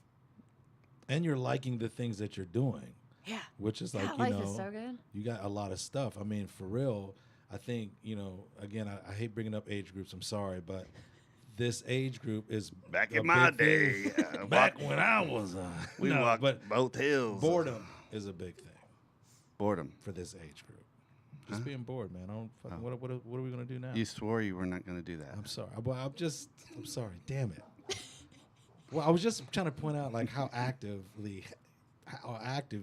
And you're liking the things that you're doing, Yeah. which is like, Yeah, life is so good. you got a lot of stuff. I mean, for real, I think, again, I hate bringing up age groups. I'm sorry, but this age group is Back a in my big day, thing. Back when I was we but walked both hills. boredom is a big thing Boredom. for this age group. Just being bored, man. I don't. Fucking, what are we gonna do now? You swore you were not going to do that. I'm sorry. I'm sorry. Damn it. Well, I was just trying to point out like how active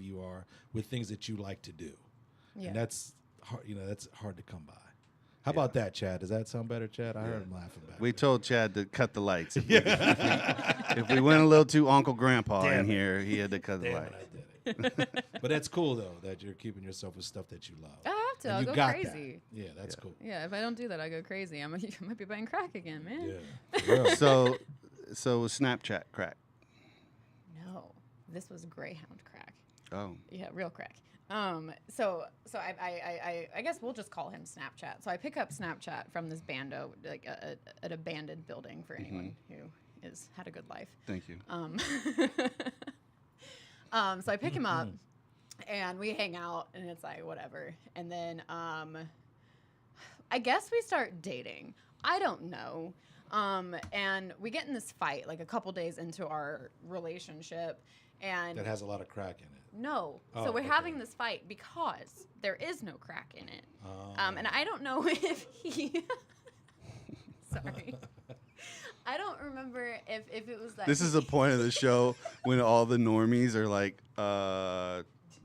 you are with things that you like to do, and that's hard. That's hard to come by. How about that, Chad? Does that sound better, Chad? I heard him laughing back. We told Chad to cut the lights. If we went a little too Uncle Grandpa in here, he had to cut the lights. I did it. But that's cool though that you're keeping yourself with stuff that you love. I have to. And I'll you go got crazy. That. Yeah, that's cool. Yeah, if I don't do that, I go crazy. I might be buying crack again, man. Yeah. For real. So Snapchat crack. No, this was Greyhound crack. Oh. Yeah, real crack. So I guess we'll just call him Snapchat. So I pick up Snapchat from this bando, like an abandoned building for anyone who had a good life. Thank you. So I pick him up, and we hang out, and it's like whatever. And then I guess we start dating. I don't know. And we get in this fight like a couple days into our relationship, and That has a lot of crack in it. no. Oh, So we're okay. having this fight because there is no crack in it. And I don't know if he. Sorry. I don't remember if it was that. This is the point of the show when all the normies are like,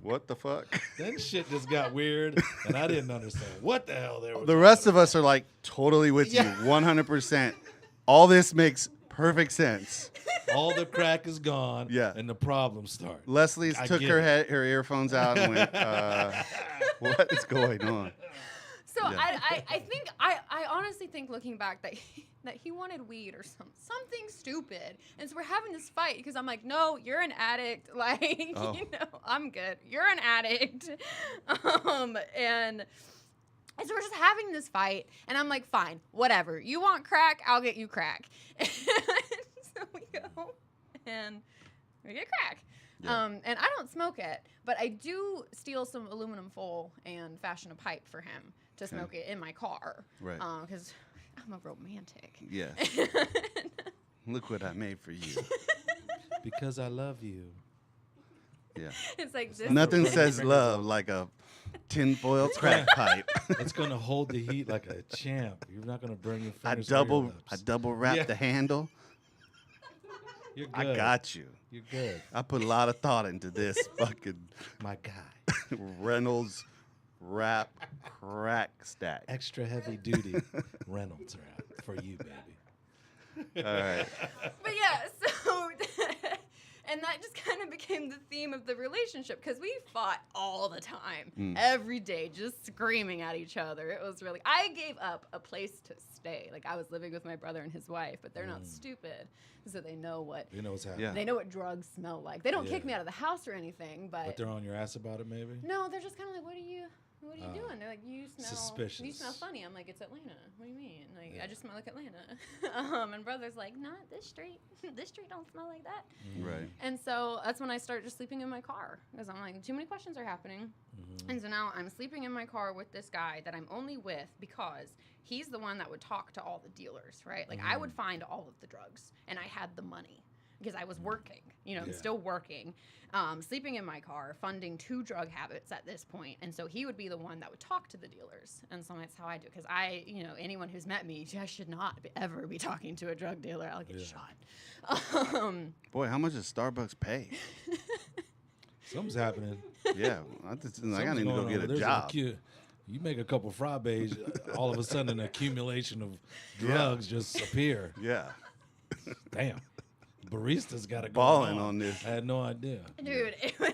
what the fuck? Then shit just got weird, and I didn't understand what the hell they were. The rest of us are like totally with you, 100%. All this makes perfect sense. All the crack is gone. Yeah. And the problems start. Leslie's I took get her it. her earphones out and went, what is going on? So Yeah. I honestly think looking back that he wanted weed or something stupid, and so we're having this fight because I'm like, no, you're an addict, like I'm good, you're an addict, and so we're just having this fight, and I'm like, fine, whatever, you want crack, I'll get you crack, and so we go and we get crack. Yeah. And I don't smoke it, but I do steal some aluminum foil and fashion a pipe for him to smoke it in my car. Right. Because I'm a romantic. Yeah. Look what I made for you. Because I love you. Yeah. It's like this. Nothing says love like a tinfoil crack pipe. It's gonna hold the heat like a champ. You're not gonna burn your I fingers. or your lips. double wrap Yeah. the handle. You're I good. got you. You're good. I put a lot of thought into this fucking My guy. Reynolds wrap crack stack. Extra heavy duty Reynolds wrap for you, baby. All right. But yeah, so. And that just kind of became the theme of the relationship because we fought all the time, every day, just screaming at each other. It was really, I gave up a place to stay. Like I was living with my brother and his wife, but they're not stupid. So they know what, You know what's happening. Yeah. they know what drugs smell like. They don't kick Yeah. me out of the house or anything, But they're on your ass about it, maybe? no, they're just kind of like, what are you doing? They're like, you smell Suspicious. funny. I'm like, it's Atlanta. What do you mean? Like, I just smell like Atlanta. And brother's like, not this street. This street don't smell like that. Right. And so that's when I started just sleeping in my car because I'm like, too many questions are happening. And so now I'm sleeping in my car with this guy that I'm only with because he's the one that would talk to all the dealers, right? Like I would find all of the drugs and I had the money because I was working, I'm Yeah. still working, sleeping in my car, funding 2 drug habits at this point. And so he would be the one that would talk to the dealers. And so that's how I do it. Because anyone who's met me, I should not ever be talking to a drug dealer. I'll get shot. Boy, how much does Starbucks pay? Something's happening. Yeah. I gotta Something's need to go going get on. a There's job. You make a couple frappes, all of a sudden an accumulation of drugs just appear. Yeah. Damn. Barista's got to go Balling on this. I had no idea. Dude, it was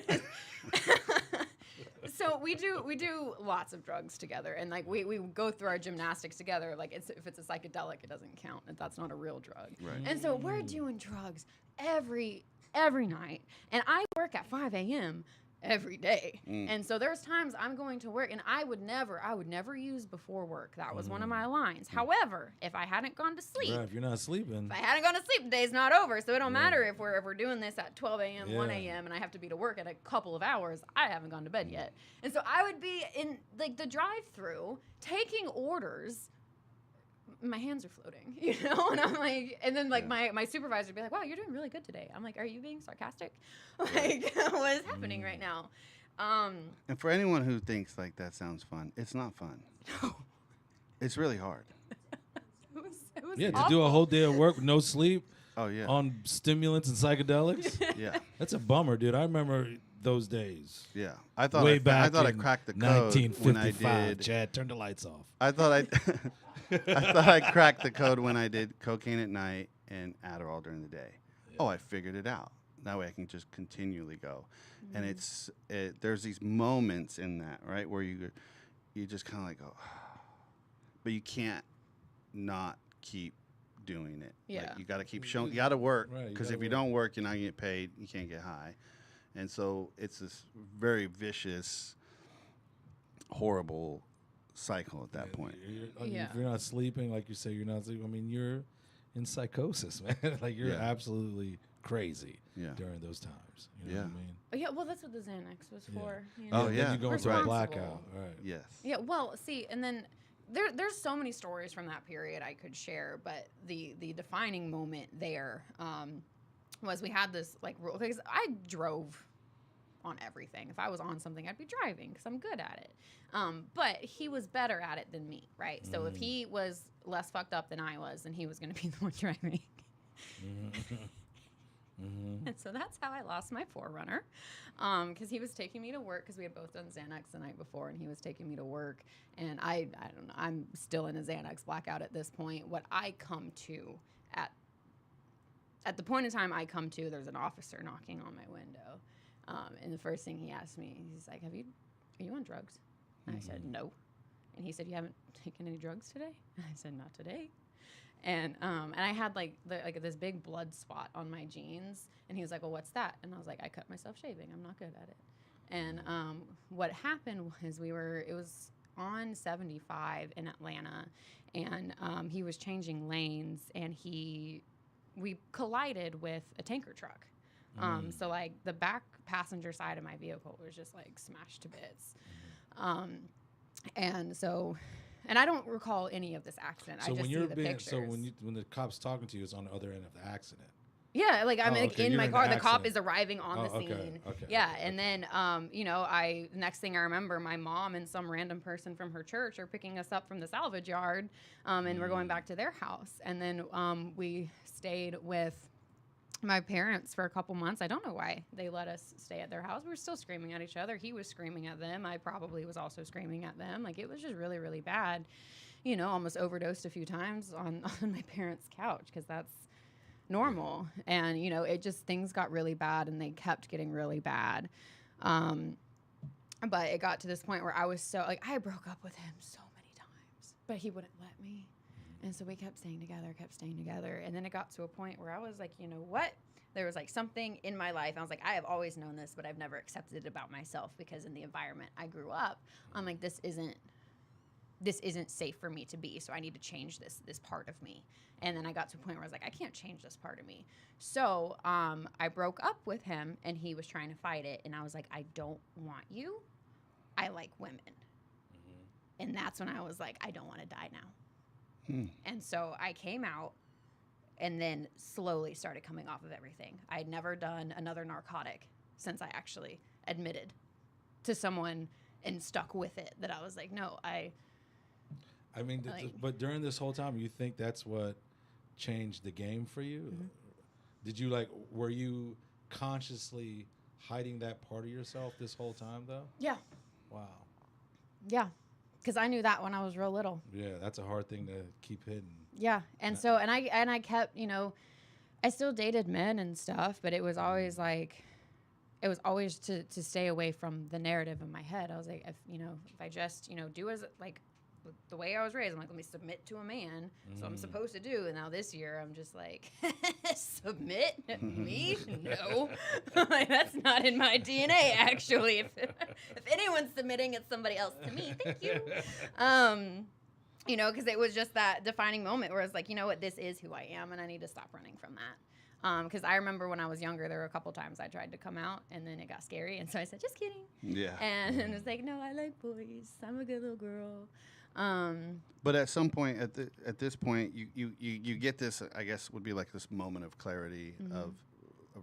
so we do lots of drugs together, and like we go through our gymnastics together. Like if it's a psychedelic, it doesn't count. That's not a real drug. Right. And so we're doing drugs every night, and I work at 5 a.m. every day. And so there's times I'm going to work and I would never use before work. That was one of my lines. However, if I hadn't gone to sleep, Right, if you're not sleeping, if I hadn't gone to sleep, the day's not over. So it don't matter if we're doing this at 12 a.m., 1 Yeah. a.m., and I have to be to work at a couple of hours. I haven't gone to bed yet. And so I would be in like the drive-through taking orders. My hands are floating, and I'm like, and then like my supervisor would be like, wow, you're doing really good today. I'm like, are you being sarcastic? Like, what is happening right now? And for anyone who thinks like that sounds fun, it's not fun. It's really hard. It was Yeah, to awful. do a whole day of work with no sleep Oh yeah. on stimulants and psychedelics. Yeah. That's a bummer, dude. I remember those days. Yeah. I thought Way I back thought I in cracked the code when I 1955. did. Chad, turn the lights off. I thought I thought I cracked the code when I did cocaine at night and Adderall during the day. Yeah. Oh, I figured it out. That way I can just continually go. And there's these moments in that, right, where you just kind of like go, but you can't not keep doing it. Yeah. Like, you got to keep showing. You got to work, Right, you because gotta if you work. don't work, you're not gonna get paid. You can't get high, and so it's this very vicious, horrible cycle at that point. If you're not sleeping, like you say, you're not sleeping. I mean, you're in psychosis, man. Like you're Yeah. absolutely crazy Yeah. during those times. You know what I mean? Yeah, well, that's what the Xanax was Yeah. for. You Oh, know? Then yeah. you go into a Responsible. blackout. Right. Yes. Yeah, well, see, and then there's so many stories from that period I could share, but the defining moment there was we had this like rule, because I drove on everything. If I was on something, I'd be driving because I'm good at it. But he was better at it than me, right? So if he was less fucked up than I was, then he was going to be the one driving. And so that's how I lost my Forerunner, because he was taking me to work, because we had both done Xanax the night before, and he was taking me to work, and I don't know, I'm still in a Xanax blackout at this point. What I come to at the point in time I come to, there's an officer knocking on my window, and the first thing he asked me, he's like, are you on drugs? And I said, no. And he said, you haven't taken any drugs today? And I said, not today. And I had like this big blood spot on my jeans, and he was like, well, what's that? And I was like, I cut myself shaving. I'm not good at it. And what happened was it was on 75 in Atlanta, and he was changing lanes, and we collided with a tanker truck. So like the back passenger side of my vehicle was just like smashed to bits. And I don't recall any of this accident. So I just when see you're the being, pictures. so when the cop's talking to you, it's on the other end of the accident. Yeah, like I'm Oh, like okay, in you're my in the car. The cop accident. is arriving on the Oh, okay, scene. okay, Yeah, okay, and then next thing I remember, my mom and some random person from her church are picking us up from the salvage yard, and we're going back to their house. And then we stayed with my parents for a couple months. I don't know why they let us stay at their house. We were still screaming at each other. He was screaming at them. I probably was also screaming at them. Like, it was just really, really bad. You know, almost overdosed a few times on my parents' couch, because that's normal. And, you know, things got really bad, and they kept getting really bad. But it got to this point where I was so, like, I broke up with him so many times, but he wouldn't let me. And so we kept staying together. And then it got to a point where I was like, you know what? There was like something in my life. I was like, I have always known this, but I've never accepted it about myself, because in the environment I grew up, I'm like, this isn't safe for me to be. So I need to change this part of me. And then I got to a point where I was like, I can't change this part of me. So I broke up with him, and he was trying to fight it. And I was like, I don't want you. I like women. And that's when I was like, I don't want to die now. And so I came out, and then slowly started coming off of everything. I had never done another narcotic since I actually admitted to someone and stuck with it, that I was like, no, I mean, but during this whole time, you think that's what changed the game for you? Mm-hmm. Did you were you consciously hiding that part of yourself this whole time, though? yeah. Wow. Yeah. Because I knew that when I was real little. Yeah, that's a hard thing to keep hidden. Yeah. And so, and I kept, you know, I still dated men and stuff, but it was always like, to stay away from the narrative in my head. I was like, if I just, do as, like, the way I was raised, I'm like, let me submit to a man. So I'm supposed to do. And now this year, I'm just like, submit? Me? No. Like, that's not in my DNA, actually. If anyone's submitting, it's somebody else to me. Thank you. Because it was just that defining moment where it's like, you know what, this is who I am, and I need to stop running from that. Because I remember when I was younger, there were a couple times I tried to come out, and then it got scary, and so I said, just kidding. Yeah. And it's like, no, I like boys. I'm a good little girl. But at some point, at this point, you get this, I guess, would be like this moment of clarity of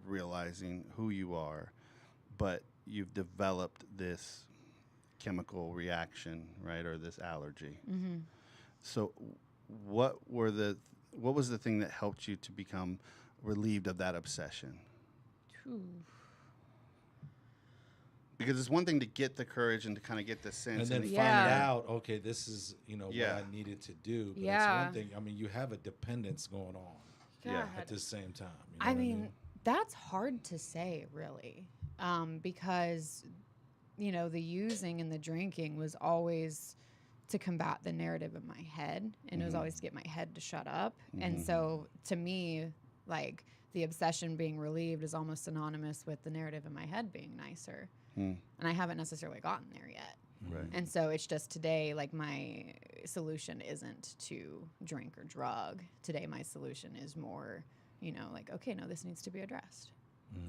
realizing who you are. But you've developed this chemical reaction, right, or this allergy. Mm-hmm. So, what were the what was the thing that helped you to become relieved of that obsession? Because it's one thing to get the courage and to kind of get the sense, And then find Yeah. out, okay, this is, Yeah. what I needed to do. But Yeah. it's one thing. I mean, you have a dependence going on Yeah. at the same time. You know I what mean, that's hard to say, really, because the using and the drinking was always to combat the narrative in my head, and it was always to get my head to shut up. And so, to me, like the obsession being relieved is almost synonymous with the narrative in my head being nicer, and I haven't necessarily gotten there yet. Right. And so it's just today, like my solution isn't to drink or drug. Today, my solution is more, like, okay, no, this needs to be addressed.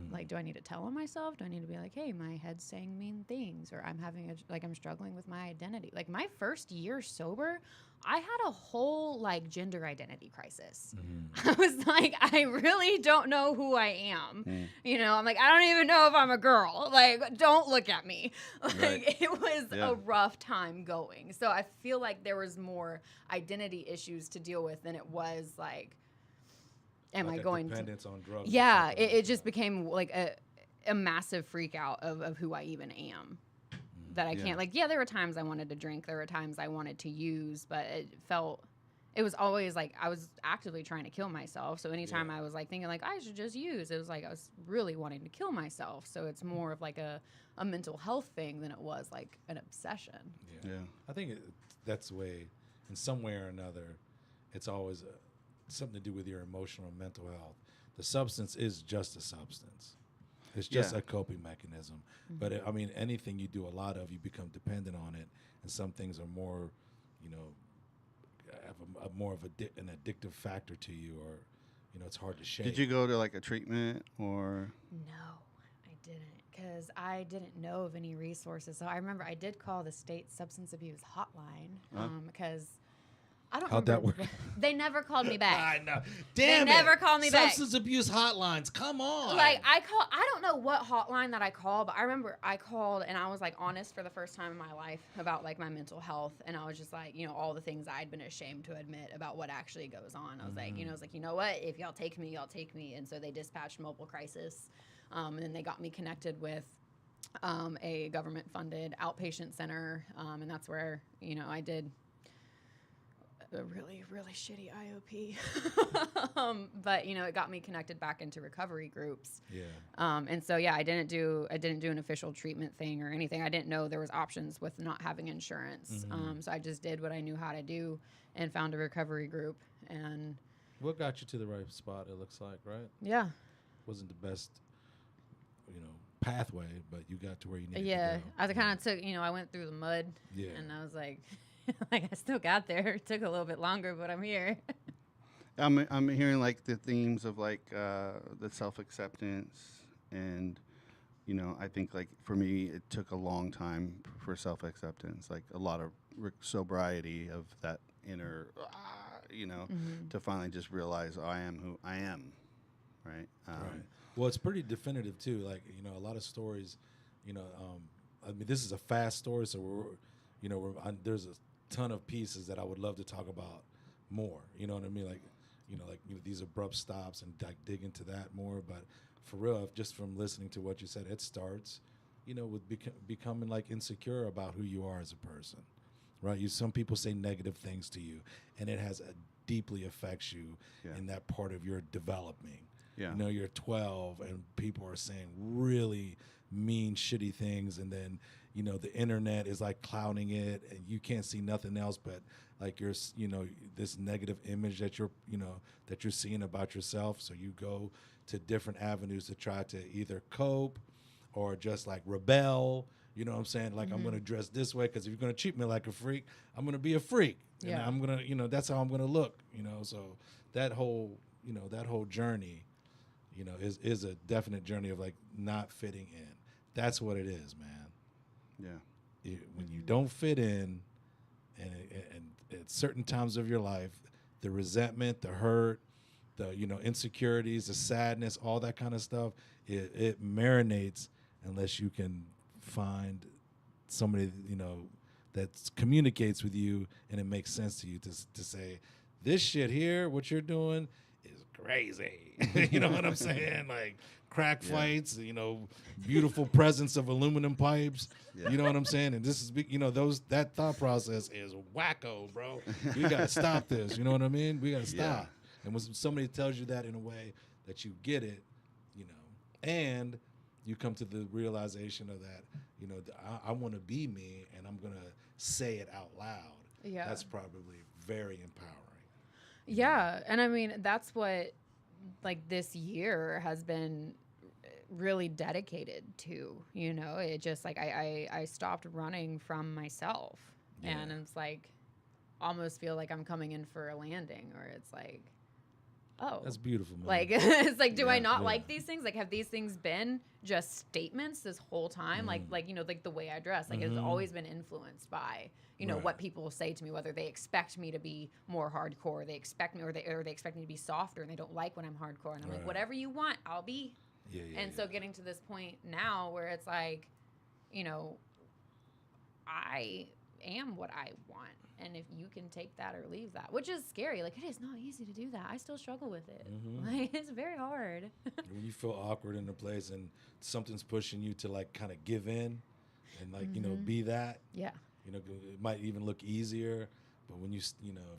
Like, do I need to tell on myself? Do I need to be like, hey, my head's saying mean things, or I'm struggling with my identity? Like my first year sober, I had a whole like gender identity crisis. I was like, I really don't know who I am. I'm like, I don't even know if I'm a girl. Like, don't look at me. Like, Right. it was Yeah. a rough time going. So I feel like there was more identity issues to deal with than it was like, am Like I a going to? dependence on drugs? or Yeah, something it like just that. became like a massive freak out of who I even am. That I Yeah. can't, like, yeah, there were times I wanted to drink, there were times I wanted to use, but it was always like I was actively trying to kill myself. So anytime I was like thinking like I should just use, it was like I was really wanting to kill myself. So it's more of like a mental health thing than it was like an obsession. Yeah. I think that's the way, in some way or another, it's always something to do with your emotional and mental health. The substance is just a substance. It's just Yeah. a coping mechanism. But I mean, anything you do a lot of, you become dependent on it, and some things are more, have a more of an addictive factor to you, or it's hard to shake. Did you go to like a treatment or? No, I didn't, because I didn't know of any resources. So I remember I did call the state substance abuse hotline because I don't How'd that remember. work? They never called me back. I know. Damn They it. never called me back. Substance abuse hotlines. Come on. Like I don't know what hotline that I called, but I remember I called and I was like honest for the first time in my life about like my mental health, and I was just like, all the things I'd been ashamed to admit about what actually goes on. I was like, I was like, you know what? If y'all take me, y'all take me. And so they dispatched mobile crisis, and then they got me connected with a government-funded outpatient center, and that's where I did a really, really shitty IOP. But it got me connected back into recovery groups. Yeah. And so I didn't do an official treatment thing or anything. I didn't know there was options with not having insurance. So I just did what I knew how to do and found a recovery group. And What got you to the right spot, it looks like, right? yeah. Wasn't the best, pathway, but you got to where you needed Yeah. to go. I kind of took, I went through the mud Yeah. and I was like, like I still got there. It took a little bit longer, but I'm here. I'm hearing like the themes of like the self acceptance, and I think like for me it took a long time for self acceptance, like a lot of sobriety of that inner, to finally just realize I am who I am, right? Right. Well, it's pretty definitive too. Like a lot of stories. I mean, this is a fast story, so there's a ton of pieces that I would love to talk about more. You know what I mean? Like, these abrupt stops and dig into that more. But for real, just from listening to what you said, it starts, with becoming like insecure about who you are as a person, right? Some people say negative things to you, and it deeply affects you in that part of your developing. Yeah. You're 12 and people are saying really mean, shitty things, and then the internet is like clowning it, and you can't see nothing else but like this negative image that you're seeing about yourself. So you go to different avenues to try to either cope or just like rebel. You know what I'm saying? Like, I'm going to dress this way because if you're going to treat me like a freak, I'm going to be a freak. Yeah. And I'm going to, that's how I'm going to look, So that whole journey, is a definite journey of like not fitting in. That's what it is, man. Yeah. When you don't fit in, and at certain times of your life, the resentment, the hurt, the insecurities, the sadness, all that kind of stuff, it marinates, unless you can find somebody, that communicates with you and it makes sense to you to say, this shit here, what you're doing is crazy. You know what I'm saying? Like crack fights, beautiful presence of aluminum pipes. Yeah. You know what I'm saying? And this is, that thought process is wacko, bro. We got to stop this. You know what I mean? We got to stop. Yeah. And when somebody tells you that in a way that you get it, and you come to the realization of that, I want to be me and I'm going to say it out loud. Yeah. That's probably very empowering. Yeah. And I mean, that's what like this year has been really dedicated to, it just like I stopped running from myself. Yeah. And it's like almost feel like I'm coming in for a landing, or it's like, oh, that's beautiful, man. Like it's like, do I not Yeah. like these things? Like, have these things been just statements this whole time? Like like the way I dress, like it's always been influenced by Right. what people say to me, whether they expect me to be more hardcore, they expect me, or they expect me to be softer, and they don't like when I'm hardcore, and I'm like, Right. whatever you want, I'll be. Yeah. And so getting to this point now where it's like, I am what I want. And if you can take that or leave that, which is scary. Like, it is not easy to do that. I still struggle with it. Like, it's very hard. When you feel awkward in a place and something's pushing you to like kind of give in and like, be that, Yeah. it might even look easier. But when if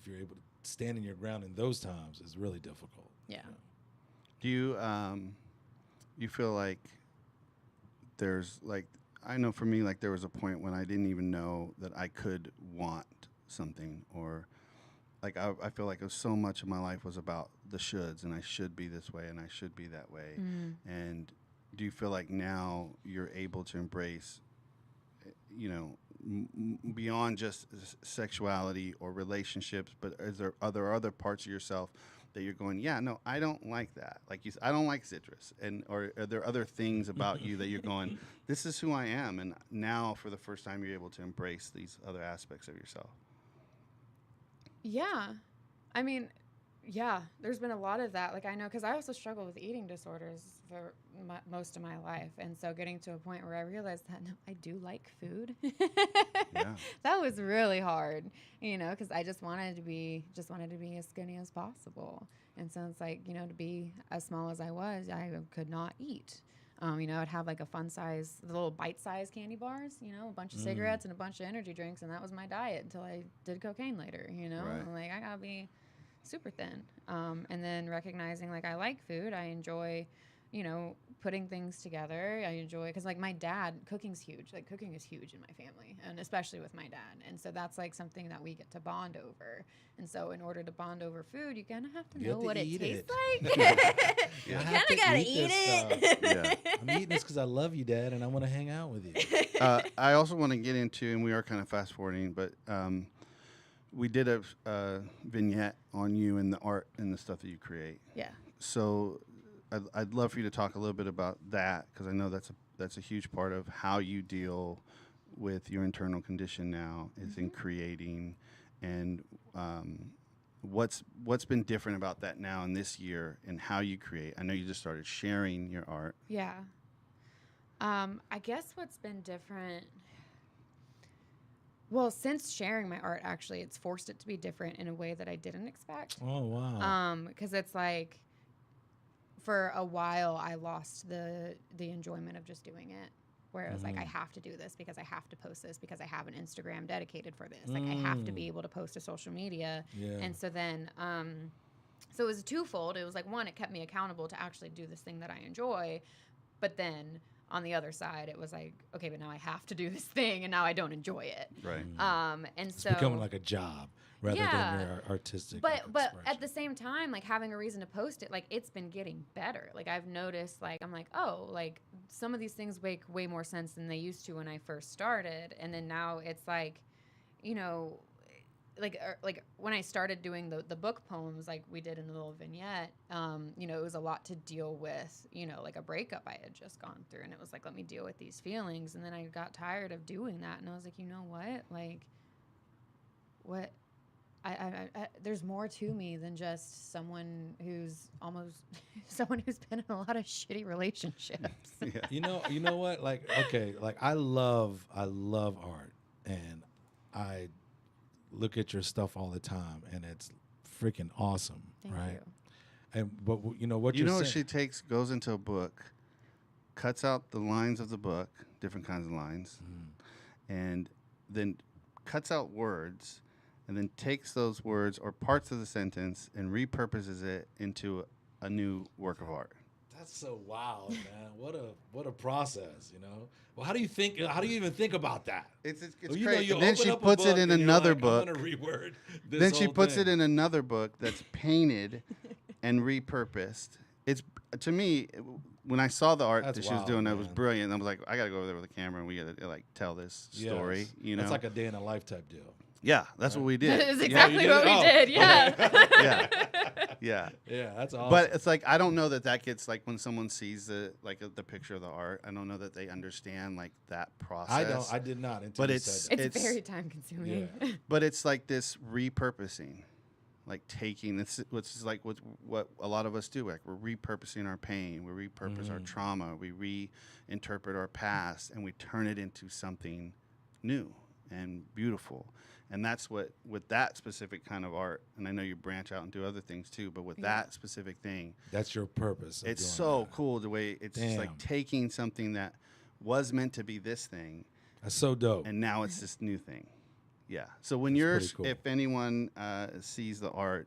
you're able to stand in your ground in those times, it's really difficult. Yeah. Do you feel like there's like, I know for me, like there was a point when I didn't even know that I could want something, or like I feel like so much of my life was about the shoulds, and I should be this way and I should be that way. And do you feel like now you're able to embrace, beyond just sexuality or relationships, but are there other parts of yourself that you're going, yeah, no, I don't like that. Like I don't like citrus, or are there other things about you that you're going, this is who I am, and now for the first time you're able to embrace these other aspects of yourself? Yeah. I mean, yeah, there's been a lot of that. Like, I know, because I also struggle with eating disorders for most of my life. And so getting to a point where I realized that no, I do like food. Yeah. That was really hard, because I just wanted to be as skinny as possible. And so it's like, to be as small as I was, I could not eat. I'd have like a fun size, the little bite-sized candy bars, a bunch of cigarettes and a bunch of energy drinks, and that was my diet until I did cocaine later, Right. I'm like, I gotta be super thin. And then recognizing like I like food, I enjoy, putting things together. I enjoy, because like my dad, cooking's huge. Like cooking is huge in my family, and especially with my dad. And so that's like something that we get to bond over. And so in order to bond over food, you kind of have to know what it tastes like. You kind of got to eat it. Yeah. I'm eating this because I love you, Dad, and I want to hang out with you. I also want to get into, and we are kind of fast forwarding, but we did a vignette on you and the art and the stuff that you create. Yeah. So I'd love for you to talk a little bit about that, because I know that's a huge part of how you deal with your internal condition now, is in creating. And what's been different about that now in this year and how you create? I know you just started sharing your art. Yeah. I guess what's been different, well, since sharing my art, actually, it's forced it to be different in a way that I didn't expect. Oh, wow. Because it's like, for a while, I lost the enjoyment of just doing it. Where it was like, I have to do this because I have to post this because I have an Instagram dedicated for this. Like, I have to be able to post to social media. Yeah. And so then, so it was twofold. It was like, one, it kept me accountable to actually do this thing that I enjoy. But then on the other side, it was like, okay, but now I have to do this thing, and now I don't enjoy it. Right. And It's so becoming like a job rather than your artistic but expression. at the same time, like having a reason to post it, like it's been getting better. Like I've noticed, like I'm like, oh, like some of these things make way more sense than they used to when I first started, and then now it's like, like when I started doing the book poems, like we did in the little vignette, it was a lot to deal with, like a breakup I had just gone through, and it was like, let me deal with these feelings, and then I got tired of doing that, and I was like, you know what, like, what. there's more to me than just someone who's someone who's been in a lot of shitty relationships. Yeah. You know what? Like, okay, like I love art, and I look at your stuff all the time, and it's freaking awesome, Thank right? you. And but you know what You you're know what saying. she goes into a book, cuts out the lines of the book, different kinds of lines, and then cuts out words, and then takes those words or parts of the sentence and repurposes it into a new work of art. That's so wild, man. What a process, you know. Well, how do you think? How do you even think about that? It's Well, you know, great. you And then open she up a puts it book in and you're another like, book. I'm gonna reword this Then she whole puts thing. it in another book that's painted and repurposed. It's to me when I saw the art That's that she was wild, doing, that was man. brilliant. I was like, I gotta go over there with a camera and we gotta like tell this story. Yes. You know, That's like a day in a life type deal. yeah, that's what we did. That is you exactly did what it? we Oh, did. Yeah. Yeah, yeah. Yeah, that's awesome. But it's like I don't know that gets like when someone sees the picture of the art. I don't know that they understand like that process. I did not. Until But you it's- said that. It's very time consuming. Yeah. But it's like this repurposing, like taking this, which is like what a lot of us do. Like we're repurposing our pain, we repurpose our trauma, we reinterpret our past, and we turn it into something new and beautiful. And that's what with that specific kind of art. And I know you branch out and do other things too, but with that specific thing, That's your purpose. of it's doing so that. cool the way it's just like Damn. taking something that was meant to be this thing, That's so dope. and now it's this new thing. Yeah. So when That's pretty cool. if anyone sees the art,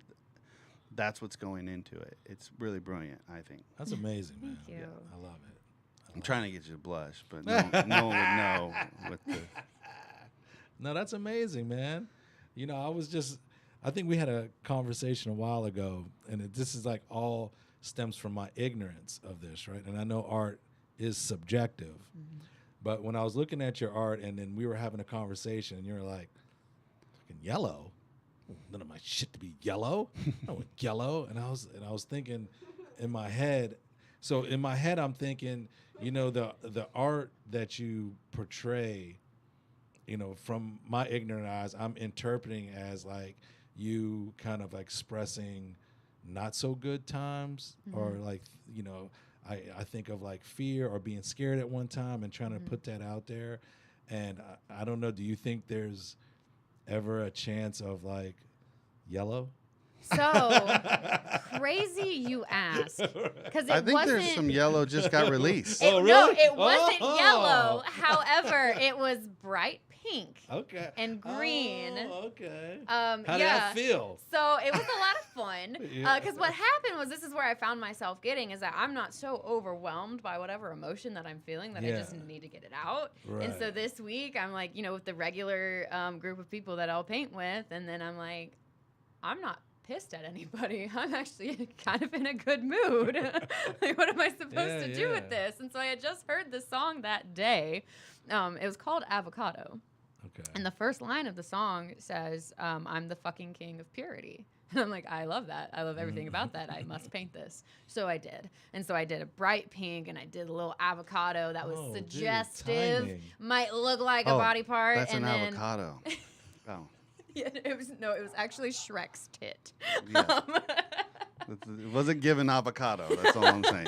that's what's going into it. It's really brilliant, I think. That's amazing, man. Thank you. I love it. I'm trying to get you to blush, but no one would know. With the, No, that's amazing, man. You know, I think we had a conversation a while ago, and this is like all stems from my ignorance of this, right? And I know art is subjective, but when I was looking at your art and then we were having a conversation and you were like, fucking yellow? None of my shit to be yellow. I want yellow. And I was thinking in my head, so in my head I'm thinking, you know, the art that you portray, you know, from my ignorant eyes, I'm interpreting as like you kind of expressing not so good times or like, you know, I think of like fear or being scared at one time and trying to put that out there. And I don't know, do you think there's ever a chance of like yellow? So crazy you ask, because it I think wasn't. there's some yellow just got released. Oh, No, really? it wasn't Oh. yellow. However, it was bright pink Okay. and green. Oh, okay. How How did that feel? So it was a lot of fun. Yeah. Because what happened was, this is where I found myself getting, is that I'm not so overwhelmed by whatever emotion that I'm feeling that I just Yeah. need to get it out. And so Right. this week, I'm like, you know, with the regular group of people that I'll paint with, and then I'm like, I'm not pissed at anybody. I'm actually kind of in a good mood. Like, what am I supposed to do with Yeah. this? And so I had just heard the song that day. It was called Avocado. Okay. And the first line of the song says, I'm the fucking king of purity. And I'm like, I love that. I love everything about that. I must paint this. So I did. And so I did a bright pink and I did a little avocado that was Oh, dude, suggestive, timing. might look like a Oh, body part. That's and an then, avocado. Oh, Yeah, it was actually Shrek's tit. Yeah. it wasn't given avocado. That's all I'm saying.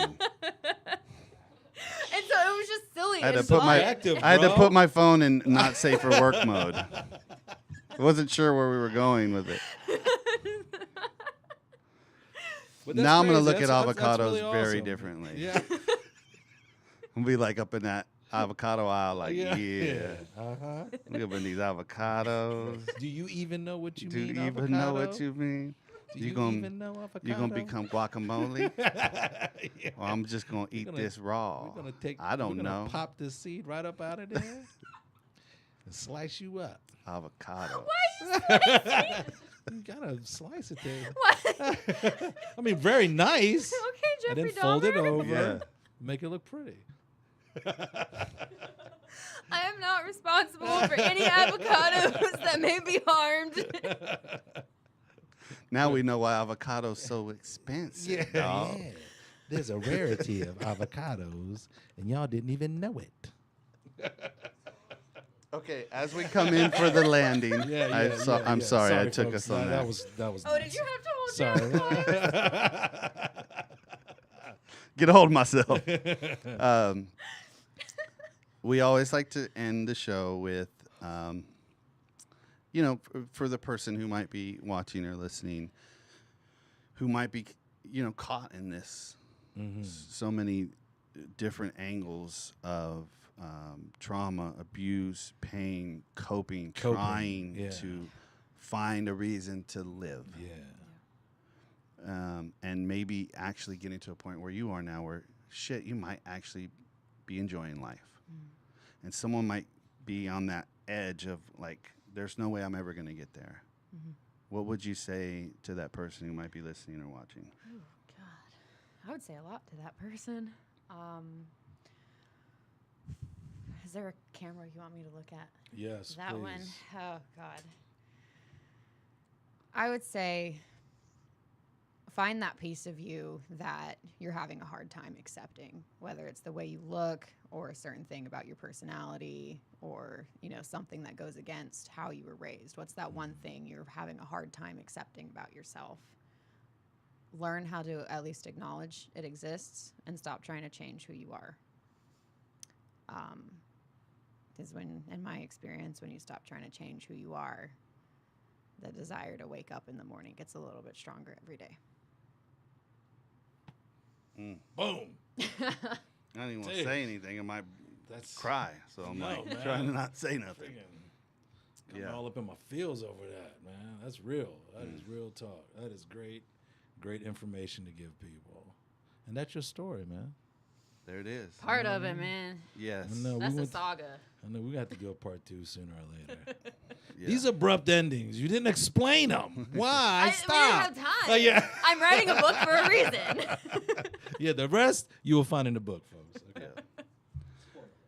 And so it was just silly. I had to and put my fun. Active, I had to bro. put my phone in not safe for work mode. I wasn't sure where we were going with it. But that's Now I'm gonna crazy. look at That's avocados really very awesome. differently. Yeah. I'm be like up in that avocado aisle, like yeah. Uh-huh. Look up in these avocados. Do you even know what you Do mean? you even know what you mean? Do you you gonna- even know avocado? You gonna become guacamole, Yeah. or I'm just gonna eat gonna- this raw? We're gonna take. I don't we're gonna know. Pop this seed right up out of there and slice you up. Avocado. You gotta slice it there. What? I mean, very nice. Okay, And Jeffrey then fold it Dahmer. over, Yeah. make it look pretty. I am not responsible for any avocados that may be harmed. Yeah, Now we know why avocado's so expensive. dawg. yeah. There's a rarity of avocados, and y'all didn't even know it. Okay, as we come in for the landing, I'm sorry, I took folks. us on that. That was. Oh, nice. did you have to hold your Sorry. Get a hold of myself. We always like to end the show with, for the person who might be watching or listening, who might be, caught in this, so many different angles of trauma, abuse, pain, coping, trying to find a reason to live. Yeah. And maybe actually getting to a point where you are now where, shit, you might actually be enjoying life. And someone might be on that edge of, like, there's no way I'm ever going to get there. What would you say to that person who might be listening or watching? Oh, God. I would say a lot to that person. Is there a camera you want me to look at? Yes, that please. one. Oh, God. I would say find that piece of you that you're having a hard time accepting, whether it's the way you look or a certain thing about your personality or, something that goes against how you were raised. What's that one thing you're having a hard time accepting about yourself? Learn how to at least acknowledge it exists and stop trying to change who you are. Because in my experience, when you stop trying to change who you are, the desire to wake up in the morning gets a little bit stronger every day. Boom. I don't even want to say anything. I might cry. So I'm man. trying to not say nothing. Coming all up in my feels over that, man. That's real. That is real talk. That is great information to give people. And that's your story, man. There it is. Part of it, man. Yes. That's a saga. I know we got to do a part 2 sooner or later. Yeah. These abrupt endings. You didn't explain them. Why? We Stop. didn't have time. Yeah. I'm writing a book for a reason. Yeah, the rest you will find in the book, folks. Okay.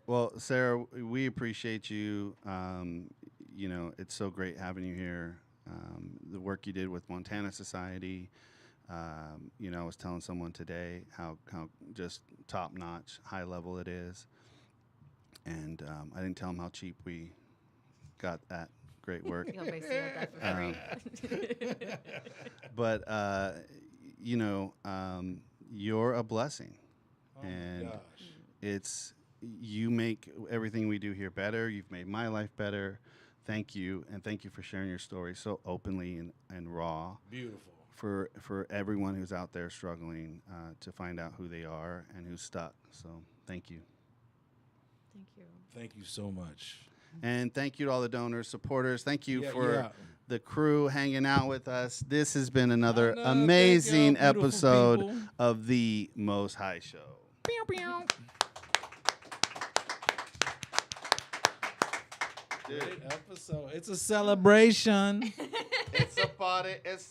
Well, Sarah, we appreciate you. It's so great having you here. The work you did with Montana Society. I was telling someone today how just top-notch, high level it is. And I didn't tell them how cheap we got that great work. You'll basically get that for free. But, you're a blessing. And you make everything we do here better. You've made my life better. Thank you. And thank you for sharing your story so openly and raw. Beautiful. For everyone who's out there struggling to find out who they are and who's stuck. So thank you. Thank you. Thank you so much. And thank you to all the donors, supporters. Thank you Yeah, for the crew hanging out with us. This has been another amazing episode people. of the Most High Show. Great episode. It's a celebration. It's a party. It's a